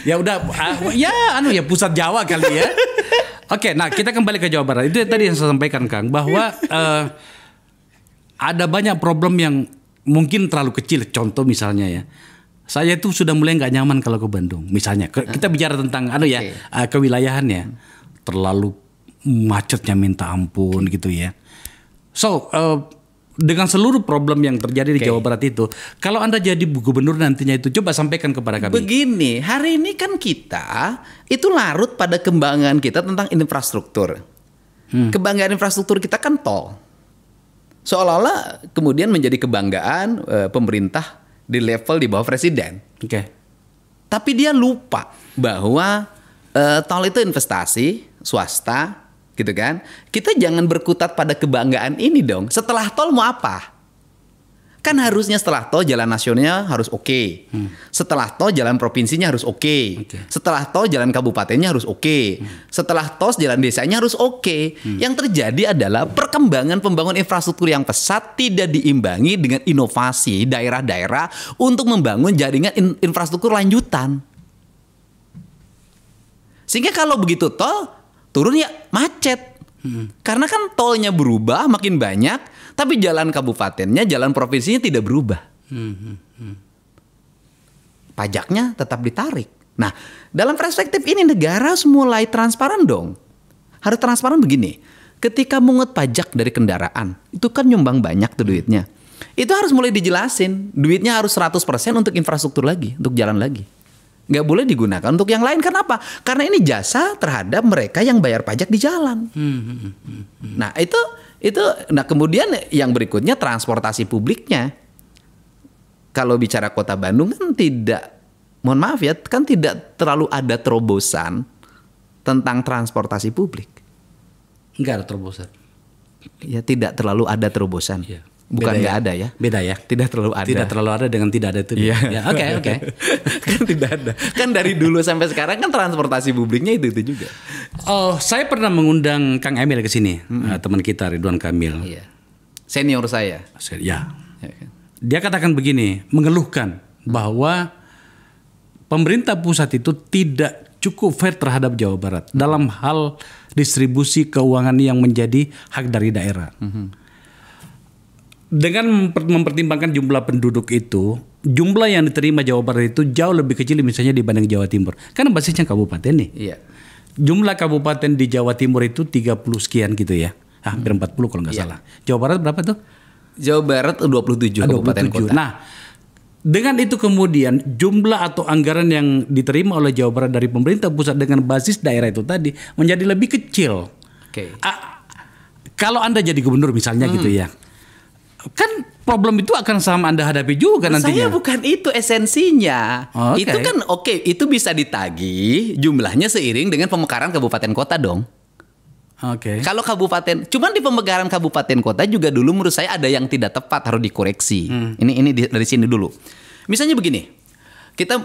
Ya udah ya pusat Jawa kali ya. Oke, nah kita kembali ke Jawa Barat. Itu tadi yang saya sampaikan Kang bahwa ada banyak problem yang mungkin terlalu kecil. Contoh misalnya ya. Saya tuh sudah mulai nggak nyaman kalau ke Bandung. Misalnya kita bicara tentang kewilayahannya. Terlalu macetnya minta ampun gitu ya. So, dengan seluruh problem yang terjadi di Jawa Barat itu, kalau Anda jadi gubernur nantinya itu, coba sampaikan kepada kami. Begini, hari ini kan kita itu larut pada kebanggaan kita tentang infrastruktur. Kebanggaan infrastruktur kita kan tol. Seolah-olah kemudian menjadi kebanggaan pemerintah di level di bawah presiden. Tapi dia lupa bahwa tol itu investasi swasta. Gitu kan? Kita jangan berkutat pada kebanggaan ini dong. Setelah tol mau apa? Kan harusnya setelah tol jalan nasionalnya harus oke. Setelah tol jalan provinsinya harus oke. Setelah tol jalan kabupatennya harus oke. Setelah tol jalan desanya harus oke. Yang terjadi adalah perkembangan pembangunan infrastruktur yang pesat tidak diimbangi dengan inovasi daerah-daerah untuk membangun jaringan infrastruktur lanjutan. Sehingga kalau begitu tol turun ya macet. Karena kan tolnya berubah makin banyak, tapi jalan kabupatennya, jalan provinsinya tidak berubah. Pajaknya tetap ditarik. Nah, dalam perspektif ini negara harus mulai transparan dong. Harus transparan begini. Ketika mungut pajak dari kendaraan, itu kan nyumbang banyak tuh duitnya. Itu harus mulai dijelasin. Duitnya harus 100% untuk infrastruktur lagi, untuk jalan lagi. Nggak boleh digunakan untuk yang lain. Kenapa? Karena ini jasa terhadap mereka yang bayar pajak di jalan. Nah itu. Nah kemudian yang berikutnya transportasi publiknya. Kalau bicara Kota Bandung kan tidak, mohon maaf ya, kan tidak terlalu ada terobosan tentang transportasi publik. Enggak ada terobosan. Ya tidak terlalu ada terobosan. Ya. Bukan nggak ada ya? Beda ya? Tidak terlalu ada. Tidak terlalu ada dengan tidak ada itu. Iya. Ya, oke. Kan tidak ada. Kan dari dulu sampai sekarang kan transportasi publiknya itu juga. Oh, saya pernah mengundang Kang Emil ke sini, teman kita Ridwan Kamil. Iya. Senior saya. Ya. Dia katakan begini, mengeluhkan bahwa pemerintah pusat itu tidak cukup fair terhadap Jawa Barat dalam hal distribusi keuangan yang menjadi hak dari daerah. Dengan mempertimbangkan jumlah penduduk itu, jumlah yang diterima Jawa Barat itu jauh lebih kecil misalnya dibanding Jawa Timur. Karena basisnya kabupaten nih. Iya. Jumlah kabupaten di Jawa Timur itu 30 sekian gitu ya. Hampir 40 kalau nggak salah. Jawa Barat berapa tuh? Jawa Barat 27 kabupaten kota. Nah, dengan itu kemudian jumlah atau anggaran yang diterima oleh Jawa Barat dari pemerintah pusat dengan basis daerah itu tadi menjadi lebih kecil. Kalau Anda jadi gubernur misalnya gitu ya. Kan problem itu akan sama Anda hadapi juga nantinya. Saya bukan itu esensinya. Itu kan itu bisa ditagih jumlahnya seiring dengan pemekaran kabupaten kota dong. Kalau kabupaten, cuman di pemekaran kabupaten kota juga dulu menurut saya ada yang tidak tepat, harus dikoreksi. Ini dari sini dulu. Misalnya begini, kita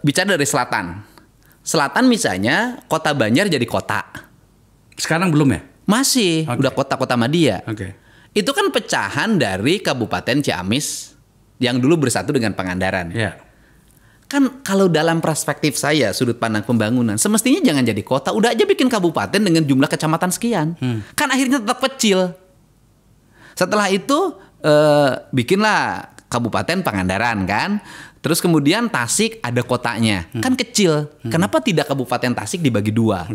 bicara dari selatan. Selatan misalnya Kota Banjar jadi kota. Sekarang belum ya? Masih, udah kota-kota Madia. Itu kan pecahan dari Kabupaten Ciamis yang dulu bersatu dengan Pangandaran. Kan kalau dalam perspektif saya, sudut pandang pembangunan, semestinya jangan jadi kota. Udah aja bikin kabupaten dengan jumlah kecamatan sekian. Kan akhirnya tetap kecil. Setelah itu bikinlah Kabupaten Pangandaran kan. Terus kemudian Tasik ada kotanya. Kan kecil. Kenapa tidak Kabupaten Tasik dibagi dua?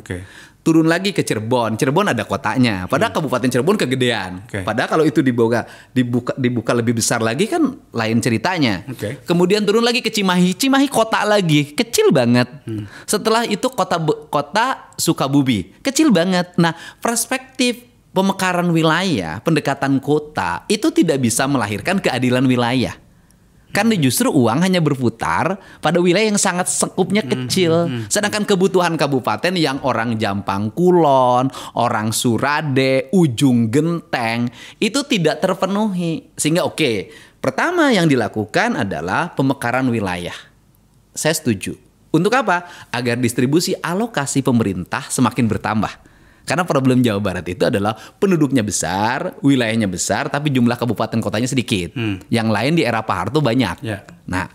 Turun lagi ke Cirebon. Cirebon ada kotanya. Padahal Kabupaten Cirebon kegedean. Padahal kalau itu dibuka lebih besar lagi kan lain ceritanya. Kemudian turun lagi ke Cimahi. Cimahi kota lagi. Kecil banget. Setelah itu kota Sukabumi. Kecil banget. Nah perspektif pemekaran wilayah, pendekatan kota itu tidak bisa melahirkan keadilan wilayah. Kan justru uang hanya berputar pada wilayah yang sangat sekupnya kecil. Sedangkan kebutuhan kabupaten yang orang Jampang Kulon, orang Surade, Ujung Genteng itu tidak terpenuhi. Sehingga pertama yang dilakukan adalah pemekaran wilayah. Saya setuju. Untuk apa? Agar distribusi alokasi pemerintah semakin bertambah. Karena problem Jawa Barat itu adalah penduduknya besar, wilayahnya besar, tapi jumlah kabupaten kotanya sedikit. Yang lain di era Pak Harto banyak. Nah,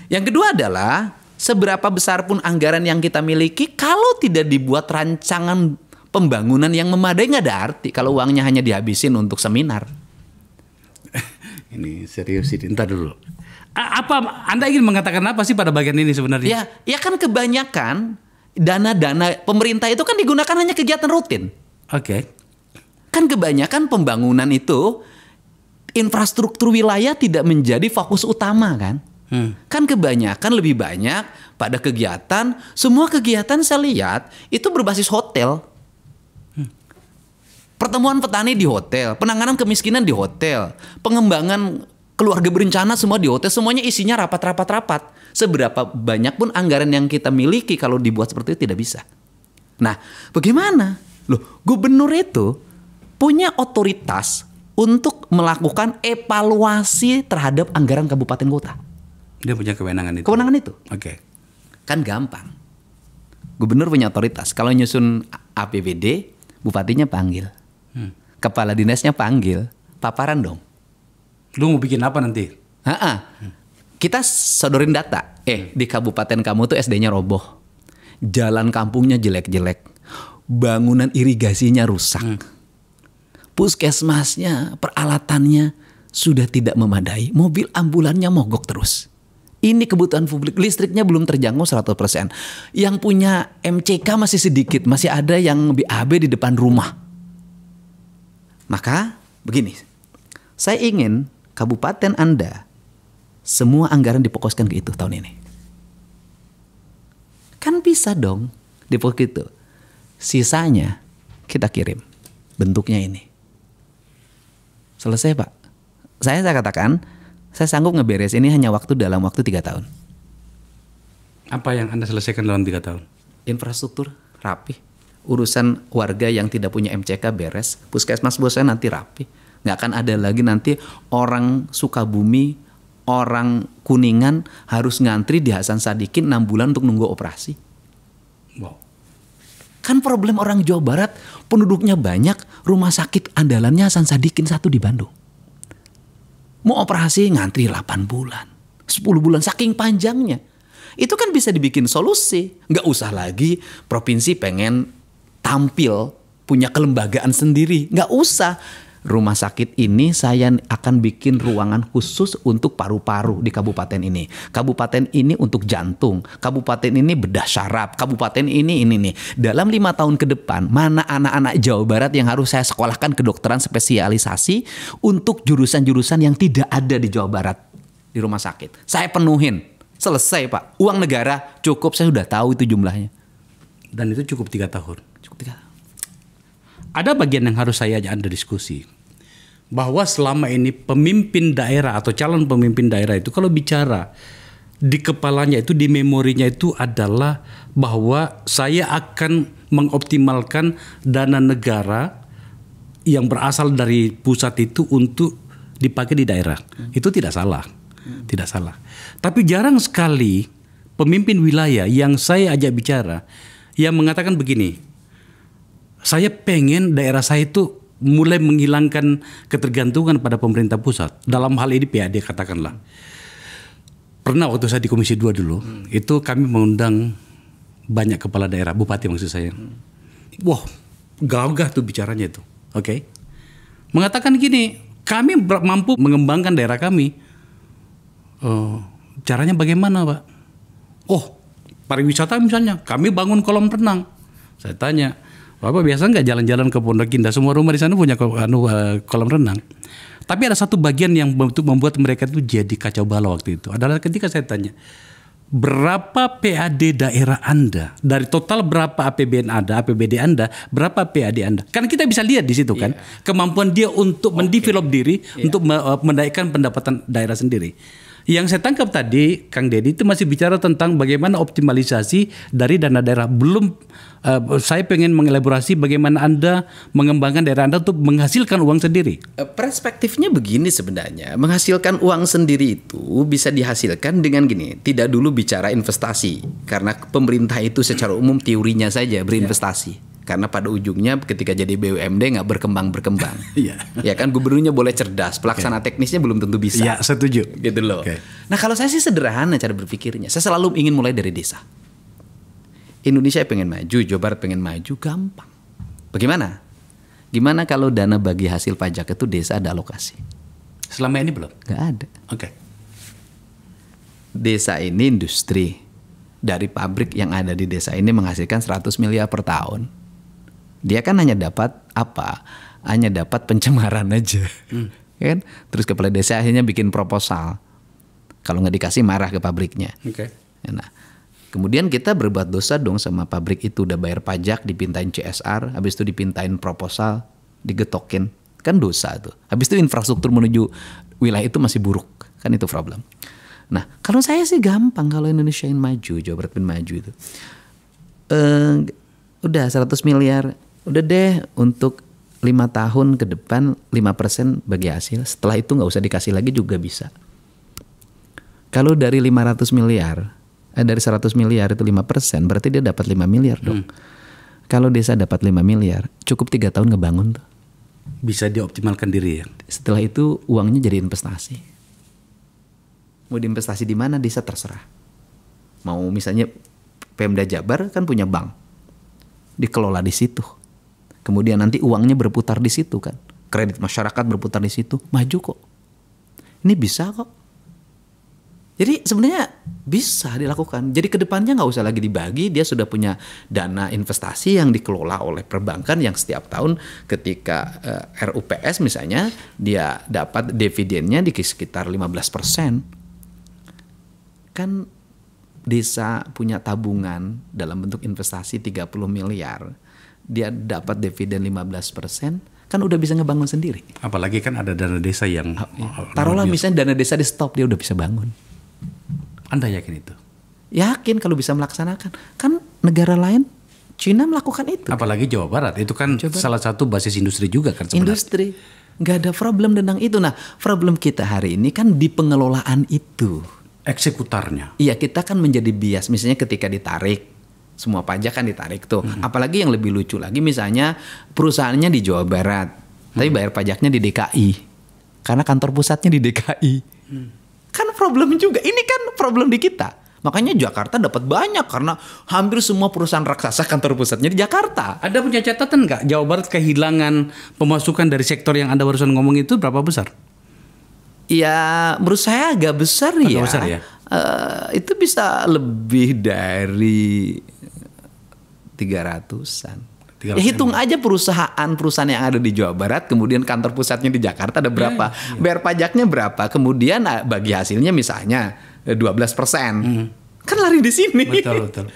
yang kedua adalah seberapa besar pun anggaran yang kita miliki, kalau tidak dibuat rancangan pembangunan yang memadai nggak ada arti kalau uangnya hanya dihabisin untuk seminar. Ini serius sih, entar dulu. Apa Anda ingin mengatakan apa sih pada bagian ini sebenarnya? Ya kan kebanyakan dana-dana pemerintah itu kan digunakan hanya kegiatan rutin. Kan kebanyakan pembangunan itu infrastruktur wilayah tidak menjadi fokus utama kan. Kan kebanyakan lebih banyak pada kegiatan, semua kegiatan saya lihat itu berbasis hotel. Pertemuan petani di hotel, penanganan kemiskinan di hotel, pengembangan keluarga berencana semua di hotel, semuanya isinya rapat. Seberapa banyak pun anggaran yang kita miliki kalau dibuat seperti itu tidak bisa. Nah, bagaimana? Gubernur itu punya otoritas untuk melakukan evaluasi terhadap anggaran kabupaten kota. Dia punya kewenangan itu. Kewenangan itu. Kan gampang. Gubernur punya otoritas. Kalau nyusun APBD, bupatinya panggil. Kepala dinasnya panggil. Paparan dong. Lu mau bikin apa nanti? Kita sodorin data. Di kabupaten kamu tuh SD-nya roboh. Jalan kampungnya jelek-jelek. Bangunan irigasinya rusak. Puskesmasnya, peralatannya sudah tidak memadai. Mobil ambulannya mogok terus. Ini kebutuhan publik. Listriknya belum terjangkau 100%. Yang punya MCK masih sedikit. Masih ada yang BAB di depan rumah. Maka begini. Saya ingin kabupaten Anda semua anggaran difokuskan ke itu tahun ini. Kan bisa dong difokus itu. Sisanya kita kirim. Bentuknya ini. Selesai Pak. Saya katakan, saya sanggup ngeberes ini hanya dalam waktu 3 tahun. Apa yang Anda selesaikan dalam 3 tahun? Infrastruktur rapi. Urusan warga yang tidak punya MCK beres. Puskesmas bosnya nanti rapi. Nggak akan ada lagi nanti orang Sukabumi, orang Kuningan harus ngantri di Hasan Sadikin 6 bulan untuk nunggu operasi. Kan problem orang Jawa Barat, penduduknya banyak, rumah sakit andalannya Hasan Sadikin 1 di Bandung. Mau operasi ngantri 8 bulan, 10 bulan, saking panjangnya. Itu kan bisa dibikin solusi. Nggak usah lagi provinsi pengen tampil, punya kelembagaan sendiri. Nggak usah. Rumah sakit ini saya akan bikin ruangan khusus untuk paru-paru di kabupaten ini. Kabupaten ini untuk jantung. Kabupaten ini bedah syaraf. Kabupaten ini nih. Dalam 5 tahun ke depan, mana anak-anak Jawa Barat yang harus saya sekolahkan kedokteran spesialisasi untuk jurusan-jurusan yang tidak ada di Jawa Barat di rumah sakit. Saya penuhin. Selesai Pak. Uang negara cukup, saya sudah tahu itu jumlahnya. Dan itu cukup 3 tahun. Cukup 3 tahun. Ada bagian yang harus saya ajak Anda diskusi. Bahwa selama ini pemimpin daerah atau calon pemimpin daerah itu kalau bicara di kepalanya itu, di memorinya itu adalah bahwa saya akan mengoptimalkan dana negara yang berasal dari pusat itu untuk dipakai di daerah. Itu tidak salah. Tidak salah. Tapi jarang sekali pemimpin wilayah yang saya ajak bicara yang mengatakan begini, saya pengen daerah saya itu mulai menghilangkan ketergantungan pada pemerintah pusat. Dalam hal ini PAD katakanlah. Pernah waktu saya di Komisi 2 dulu, itu kami mengundang banyak kepala daerah, bupati maksud saya. Wah, gagah tuh bicaranya itu. Mengatakan gini, kami mampu mengembangkan daerah kami. Caranya bagaimana Pak? Pariwisata misalnya, kami bangun kolam renang. Saya tanya, Bapak biasa nggak jalan-jalan ke Pondok Indah? Semua rumah di sana punya kolam renang. Tapi ada satu bagian yang membuat mereka itu jadi kacau balau waktu itu. Adalah ketika saya tanya, berapa PAD daerah Anda? Dari total berapa APBN Anda, APBD Anda, berapa PAD Anda? Kan kita bisa lihat di situ kan, kemampuan dia untuk mendevelop diri, untuk menaikkan pendapatan daerah sendiri. Yang saya tangkap tadi, Kang Deddy itu masih bicara tentang bagaimana optimalisasi dari dana daerah. Belum, saya pengen mengelaborasi bagaimana Anda mengembangkan daerah Anda untuk menghasilkan uang sendiri. Perspektifnya begini sebenarnya, menghasilkan uang sendiri itu bisa dihasilkan dengan gini, tidak dulu bicara investasi, karena pemerintah itu secara umum teorinya saja berinvestasi. Karena pada ujungnya ketika jadi BUMD nggak berkembang. Ya kan, gubernurnya boleh cerdas, pelaksana teknisnya belum tentu bisa. Ya, setuju. Gitu loh. Nah, kalau saya sih sederhana cara berpikirnya. Saya selalu ingin mulai dari desa. Indonesia pengen maju, Jawa Barat pengen maju, gampang. Bagaimana? Gimana kalau dana bagi hasil pajak itu desa ada alokasi? Selama ini belum? Nggak ada. Desa ini industri. Dari pabrik yang ada di desa ini menghasilkan 100 miliar per tahun. Dia kan hanya dapat apa? Hanya dapat pencemaran aja. Kan? Terus kepala desa akhirnya bikin proposal. Kalau nggak dikasih marah ke pabriknya. Nah, kemudian kita berbuat dosa dong sama pabrik itu. Udah bayar pajak, dipintain CSR, habis itu dipintain proposal, digetokin. Kan dosa tuh. Habis itu infrastruktur menuju wilayah itu masih buruk. Kan itu problem. Nah, kalau saya sih gampang kalau Indonesia ingin maju, Jawa Barat ingin maju itu. Udah 100 miliar. Udah deh untuk 5 tahun ke depan 5% bagi hasil. Setelah itu nggak usah dikasih lagi juga bisa. Kalau dari 500 miliar, dari 100 miliar itu 5%, berarti dia dapat 5 miliar dong. Kalau desa dapat 5 miliar, cukup 3 tahun ngebangun tuh. Bisa dioptimalkan diri ya. Setelah itu uangnya jadi investasi. Mau diinvestasi di mana desa terserah. Mau misalnya Pemda Jabar kan punya bank, dikelola di situ. Kemudian nanti uangnya berputar di situ kan. Kredit masyarakat berputar di situ. Maju kok. Ini bisa kok. Jadi sebenarnya bisa dilakukan. Jadi kedepannya nggak usah lagi dibagi. Dia sudah punya dana investasi yang dikelola oleh perbankan yang setiap tahun ketika RUPS misalnya dia dapat dividennya di sekitar 15%. Kan desa punya tabungan dalam bentuk investasi 30 miliar. Dia dapat dividen 15%, kan udah bisa ngebangun sendiri. Apalagi kan ada dana desa yang taruhlah misalnya dana desa di stop, dia udah bisa bangun. Anda yakin itu? Yakin kalau bisa melaksanakan. Kan negara lain, Cina melakukan itu. Apalagi Jawa Barat, itu kan salah satu basis industri juga kan sebenarnya. Industri, nggak ada problem tentang itu. Nah, problem kita hari ini kan di pengelolaan itu. Eksekutornya. Iya, kita kan menjadi bias. Misalnya ketika ditarik, semua pajak kan ditarik tuh. Apalagi yang lebih lucu lagi misalnya perusahaannya di Jawa Barat, tapi bayar pajaknya di DKI. Karena kantor pusatnya di DKI. Kan problem juga. Ini kan problem di kita. Makanya Jakarta dapat banyak karena hampir semua perusahaan raksasa kantor pusatnya di Jakarta. Ada punya catatan nggak Jawa Barat kehilangan pemasukan dari sektor yang Anda barusan ngomong itu berapa besar? Ya menurut saya agak besar ya. Besar ya? Itu bisa lebih dari 300-an. Ya hitung aja perusahaan yang ada di Jawa Barat, kemudian kantor pusatnya di Jakarta ada berapa, bayar pajaknya berapa, kemudian bagi hasilnya misalnya 12%. Kan lari di sini. Betul.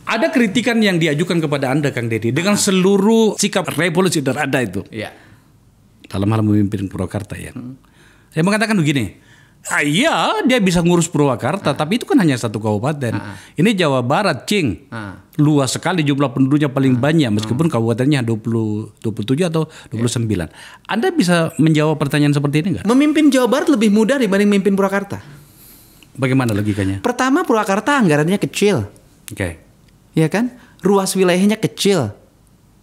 Ada kritikan yang diajukan kepada Anda Kang Deddy dengan seluruh sikap revolusioner Anda itu. Iya. Dalam hal memimpin Purwakarta ya. Saya mengatakan begini, iya dia bisa ngurus Purwakarta, tapi itu kan hanya satu kabupaten. Ini Jawa Barat, Cing. Luas sekali jumlah penduduknya paling banyak, meskipun kabupatennya 27 atau 29. Anda bisa menjawab pertanyaan seperti ini nggak? Memimpin Jawa Barat lebih mudah dibanding memimpin Purwakarta. Bagaimana logikanya? Pertama, Purwakarta anggarannya kecil. Ya kan? Ruas wilayahnya kecil.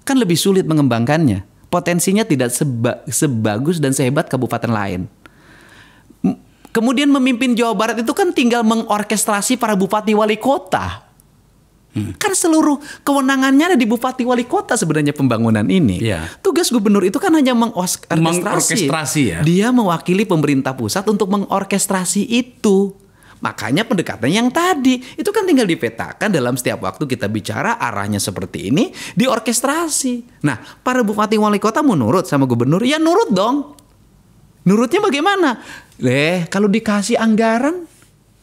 Kan lebih sulit mengembangkannya. Potensinya tidak sebagus dan sehebat kabupaten lain. Kemudian memimpin Jawa Barat itu kan tinggal mengorkestrasi para bupati wali kota. Kan seluruh kewenangannya ada di bupati wali kota sebenarnya pembangunan ini. Tugas gubernur itu kan hanya mengorkestrasi. Ya? Dia mewakili pemerintah pusat untuk mengorkestrasi itu. Makanya pendekatannya yang tadi itu kan tinggal dipetakan dalam setiap waktu kita bicara arahnya seperti ini, diorkestrasi. Nah, para bupati wali kota mau nurut sama gubernur, ya nurut dong. Nurutnya bagaimana? Kalau dikasih anggaran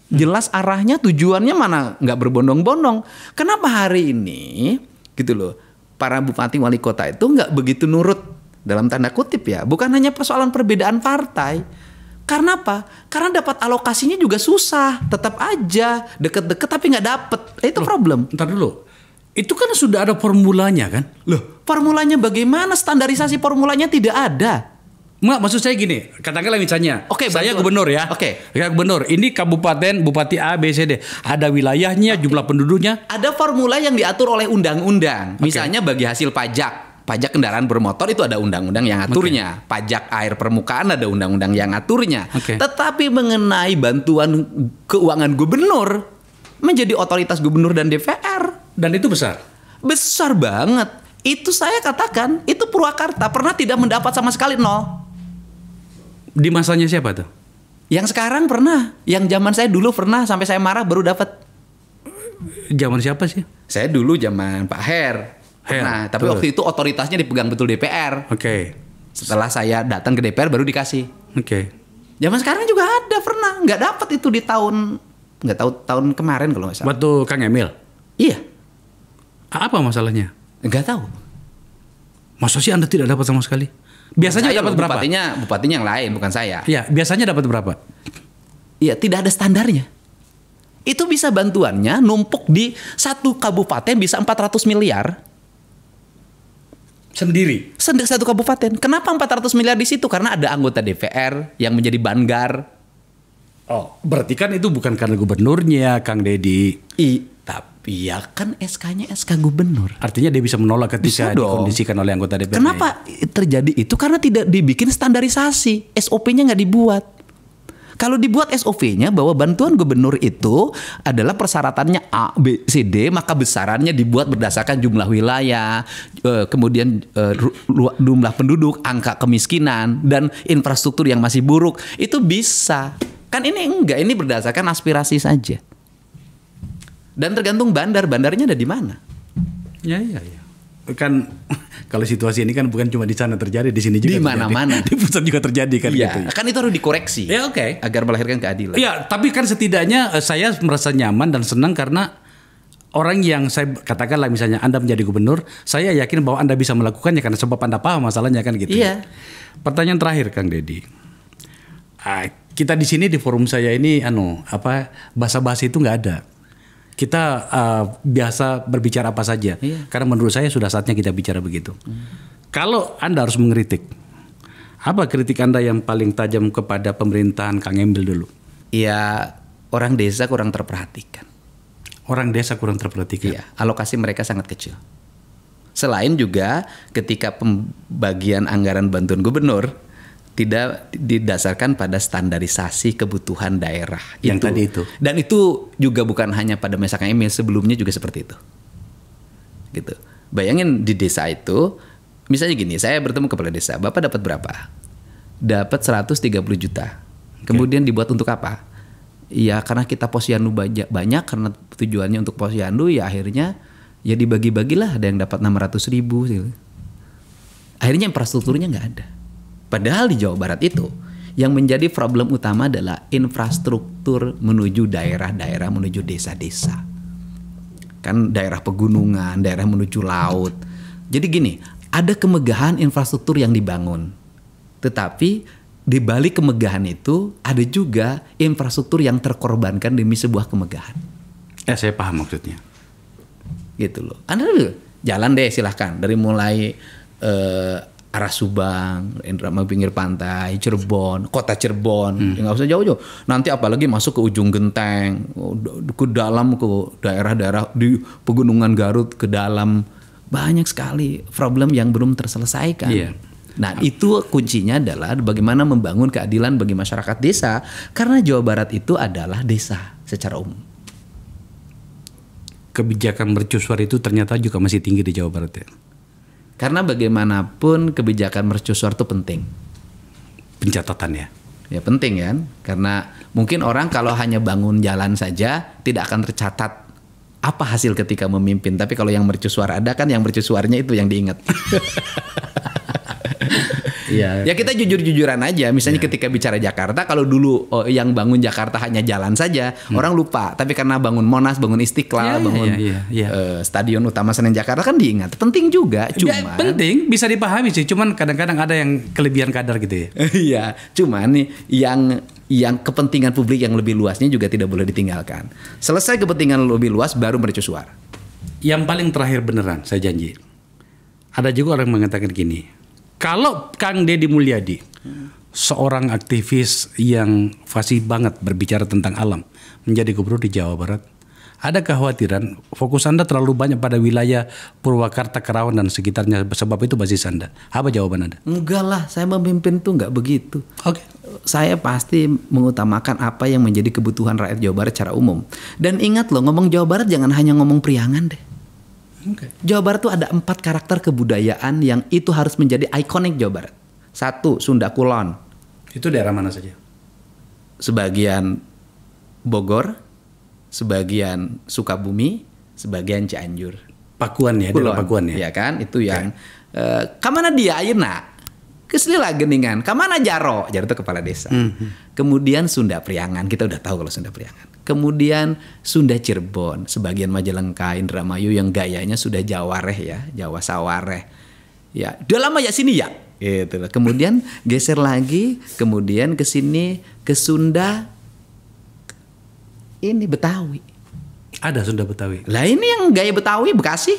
Jelas arahnya, tujuannya mana nggak berbondong-bondong. Kenapa hari ini gitu loh, para bupati wali kota itu nggak begitu nurut dalam tanda kutip ya. Bukan hanya persoalan perbedaan partai. Karena apa? Karena dapat alokasinya juga susah. Tetap aja deket-deket tapi nggak dapet. Itu problem. Ntar dulu. Itu kan sudah ada formulanya kan? Loh, formulanya bagaimana? Standarisasi formulanya tidak ada. Enggak, maksud saya gini, katakanlah misalnya, Oke, saya betul. gubernur ya. Oke. Ya gubernur, ini kabupaten, bupati A, B, C, D. Ada wilayahnya, jumlah penduduknya. Ada formula yang diatur oleh undang-undang. Misalnya bagi hasil pajak. Pajak kendaraan bermotor itu ada undang-undang yang aturnya. Pajak air permukaan ada undang-undang yang aturnya. Tetapi mengenai bantuan keuangan gubernur, menjadi otoritas gubernur dan DPR. Dan itu besar. Besar banget. Itu saya katakan, itu Purwakarta pernah tidak mendapat sama sekali 0. Di masanya siapa tuh? Yang sekarang pernah. Yang zaman saya dulu pernah, sampai saya marah baru dapat. Zaman siapa sih? Saya dulu zaman Pak Her. Pernah. Tapi betul. waktu itu otoritasnya dipegang betul DPR. Oke. Setelah saya datang ke DPR baru dikasih. Oke. Zaman sekarang juga ada pernah. Nggak dapat itu di tahun, nggak tahu tahun kemarin kalau nggak salah. Waktu Kang Emil. Iya. Apa masalahnya? Nggak tahu. Masa sih Anda tidak dapat sama sekali? Biasanya Saya dapat loh, berapa? Bupatinya yang lain, bukan saya. Iya, biasanya dapat berapa? Iya, tidak ada standarnya. Itu bisa bantuannya numpuk di satu kabupaten bisa 400 miliar. Sendiri. Satu kabupaten. Kenapa 400 miliar di situ? Karena ada anggota DPR yang menjadi banggar. Oh, berarti kan itu bukan karena gubernurnya, Kang Dedi. Tapi ya kan SK-nya SK gubernur. Artinya dia bisa menolak ketika Bisa dong. dikondisikan oleh anggota DPR. Kenapa terjadi itu? Karena tidak dibikin standarisasi. SOP-nya nggak dibuat. Kalau dibuat SOP-nya bahwa bantuan gubernur itu adalah persyaratannya A, B, C, D, maka besarannya dibuat berdasarkan jumlah wilayah, kemudian jumlah penduduk, angka kemiskinan, dan infrastruktur yang masih buruk. Itu bisa. Kan ini enggak, ini berdasarkan aspirasi saja. Dan tergantung bandarnya ada di mana. Ya. Kan kalau situasi ini kan bukan cuma di sana terjadi, di sini juga Di mana-mana. Di pusat juga terjadi kan Iya, gitu. kan itu harus dikoreksi. Ya, oke. Agar melahirkan keadilan. Ya, tapi kan setidaknya saya merasa nyaman dan senang karena orang yang saya katakanlah misalnya Anda menjadi gubernur, saya yakin bahwa Anda bisa melakukannya karena sebab Anda paham masalahnya kan gitu. Iya. Pertanyaan terakhir Kang Dedi. Kita di sini di forum saya ini basa-basi itu nggak ada. Kita biasa berbicara apa saja. Iya. Karena menurut saya sudah saatnya kita bicara begitu. Kalau Anda harus mengkritik, apa kritik Anda yang paling tajam kepada pemerintahan Kang Emil dulu? Ya, orang desa kurang terperhatikan. Orang desa kurang terperhatikan. Iya, alokasi mereka sangat kecil. Selain juga ketika pembagian anggaran bantuan gubernur tidak didasarkan pada standarisasi kebutuhan daerah. Yang tadi itu. Dan itu juga bukan hanya pada masa Kang Emil, sebelumnya juga seperti itu. Gitu. Bayangin di desa itu, misalnya gini, saya bertemu kepala desa, Bapak dapat berapa? Dapat 130 juta. Kemudian dibuat untuk apa? Ya karena kita posyandu banyak, karena tujuannya untuk posyandu, ya akhirnya ya dibagi-bagilah, ada yang dapat 600 ribu. Akhirnya infrastrukturnya nggak ada. Padahal di Jawa Barat itu yang menjadi problem utama adalah infrastruktur menuju daerah-daerah, menuju desa-desa. Kan daerah pegunungan, daerah menuju laut. Jadi gini, ada kemegahan infrastruktur yang dibangun. Tetapi di balik kemegahan itu ada juga infrastruktur yang terkorbankan demi sebuah kemegahan. Saya paham maksudnya. Gitu loh. Anda dulu jalan deh silahkan dari mulai arah Subang, pinggir pantai, Cirebon, kota Cirebon, nggak usah jauh-jauh. Nanti apalagi masuk ke ujung Genteng, ke dalam ke daerah-daerah di pegunungan Garut, ke dalam, banyak sekali problem yang belum terselesaikan. Iya. Nah itu kuncinya adalah bagaimana membangun keadilan bagi masyarakat desa, karena Jawa Barat itu adalah desa secara umum. Kebijakan mercusuar itu ternyata juga masih tinggi di Jawa Barat ya. Karena bagaimanapun kebijakan mercusuar itu penting. Pencatatan ya. Ya penting kan, karena mungkin orang kalau hanya bangun jalan saja tidak akan tercatat apa hasil ketika memimpin. Tapi kalau yang mercusuar ada kan, yang mercusuarnya itu yang diingat. Iya. Ya kita jujur-jujuran aja. Misalnya ketika bicara Jakarta, kalau dulu yang bangun Jakarta hanya jalan saja, orang lupa. Tapi karena bangun Monas, bangun Istiqlal, bangun Stadion Utama Senen Jakarta kan diingat. Penting juga, cuman penting bisa dipahami sih. Cuman kadang-kadang ada yang kelebihan kadar gitu ya. Iya, cuman nih yang kepentingan publik yang lebih luasnya juga tidak boleh ditinggalkan. Selesai kepentingan lebih luas baru mercusuar. Yang paling terakhir beneran, saya janji. Ada juga orang mengatakan gini, kalau Kang Deddy Mulyadi, seorang aktivis yang fasih banget berbicara tentang alam, menjadi gubernur di Jawa Barat, ada kekhawatiran fokus Anda terlalu banyak pada wilayah Purwakarta, Karawang dan sekitarnya, sebab itu basis Anda. Apa jawaban Anda? Enggak lah, saya memimpin tuh nggak begitu. Oke. Saya pasti mengutamakan apa yang menjadi kebutuhan rakyat Jawa Barat secara umum. Dan ingat loh, ngomong Jawa Barat jangan hanya ngomong Priangan deh. Okay. Jawa Barat tuh ada 4 karakter kebudayaan yang itu harus menjadi ikonik Jawa Barat. 1, Sunda Kulon. Itu daerah mana saja? Sebagian Bogor, sebagian Sukabumi, sebagian Cianjur. Pakuan ya, daerah Pakuan ya. Iya kan, itu yang kamana dia ayeuna? Keslila geningan, kamana Jaro? Jaro itu kepala desa. Kemudian Sunda Priangan, kita udah tahu kalau Sunda Priangan. Kemudian Sunda Cirebon, sebagian Majalengka, Indramayu yang gayanya sudah Jawareh ya, Jawa Sawareh. Ya, udah lama ya sini ya. Gitu. Kemudian geser lagi, kemudian ke sini ke Sunda ini Betawi. Ada Sunda Betawi. Lah ini yang gaya Betawi Bekasi.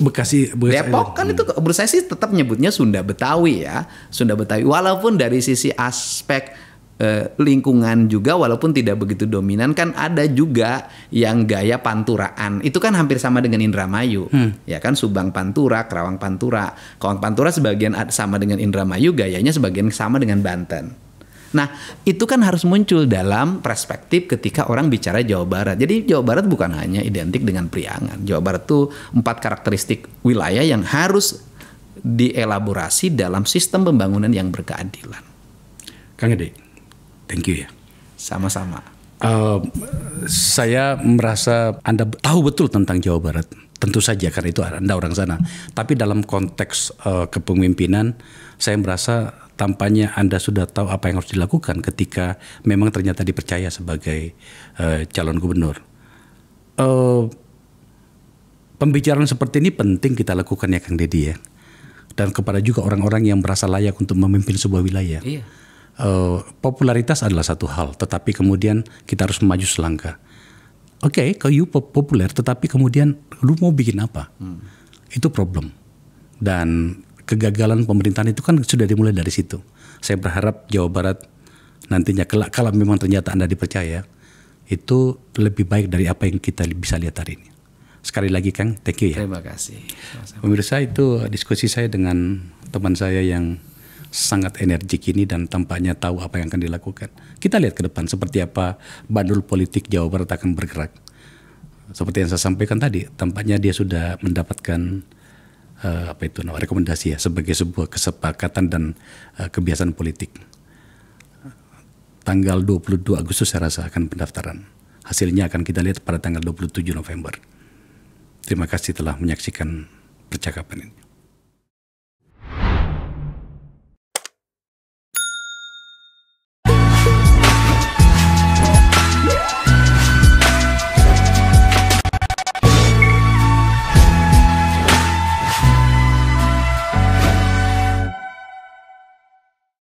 Depok kan itu menurut saya sih tetap nyebutnya Sunda Betawi ya. Sunda Betawi walaupun dari sisi aspek lingkungan juga walaupun tidak begitu dominan kan ada juga yang gaya panturaan. Itu kan hampir sama dengan Indramayu. Ya kan Subang Pantura, Karawang Pantura. Karawang Pantura sebagian sama dengan Indramayu, gayanya sebagian sama dengan Banten. Nah, itu kan harus muncul dalam perspektif ketika orang bicara Jawa Barat. Jadi Jawa Barat bukan hanya identik dengan Priangan. Jawa Barat tuh 4 karakteristik wilayah yang harus dielaborasi dalam sistem pembangunan yang berkeadilan. Kang Ede, thank you ya. Sama-sama. Saya merasa Anda tahu betul tentang Jawa Barat. Tentu saja karena itu Anda orang sana. Tapi dalam konteks kepemimpinan, saya merasa tampaknya Anda sudah tahu apa yang harus dilakukan ketika memang ternyata dipercaya sebagai calon gubernur. Pembicaraan seperti ini penting kita lakukan ya Kang Deddy ya. Dan kepada juga orang-orang yang merasa layak untuk memimpin sebuah wilayah. Iya. Popularitas adalah satu hal, tetapi kemudian kita harus maju selangkah. Oke, kalau you populer, tetapi kemudian lu mau bikin apa? Itu problem. Dan kegagalan pemerintahan itu kan sudah dimulai dari situ. Saya berharap Jawa Barat nantinya kalau memang ternyata Anda dipercaya, itu lebih baik dari apa yang kita bisa lihat hari ini. Sekali lagi Kang, thank you ya. Terima kasih. Pemirsa, itu diskusi saya dengan teman saya yang sangat energik ini dan tampaknya tahu apa yang akan dilakukan. Kita lihat ke depan seperti apa bandul politik Jawa Barat akan bergerak. Seperti yang saya sampaikan tadi, tampaknya dia sudah mendapatkan rekomendasi ya sebagai sebuah kesepakatan dan kebiasaan politik. Tanggal 22 Agustus saya rasa akan pendaftaran. Hasilnya akan kita lihat pada tanggal 27 November. Terima kasih telah menyaksikan percakapan ini.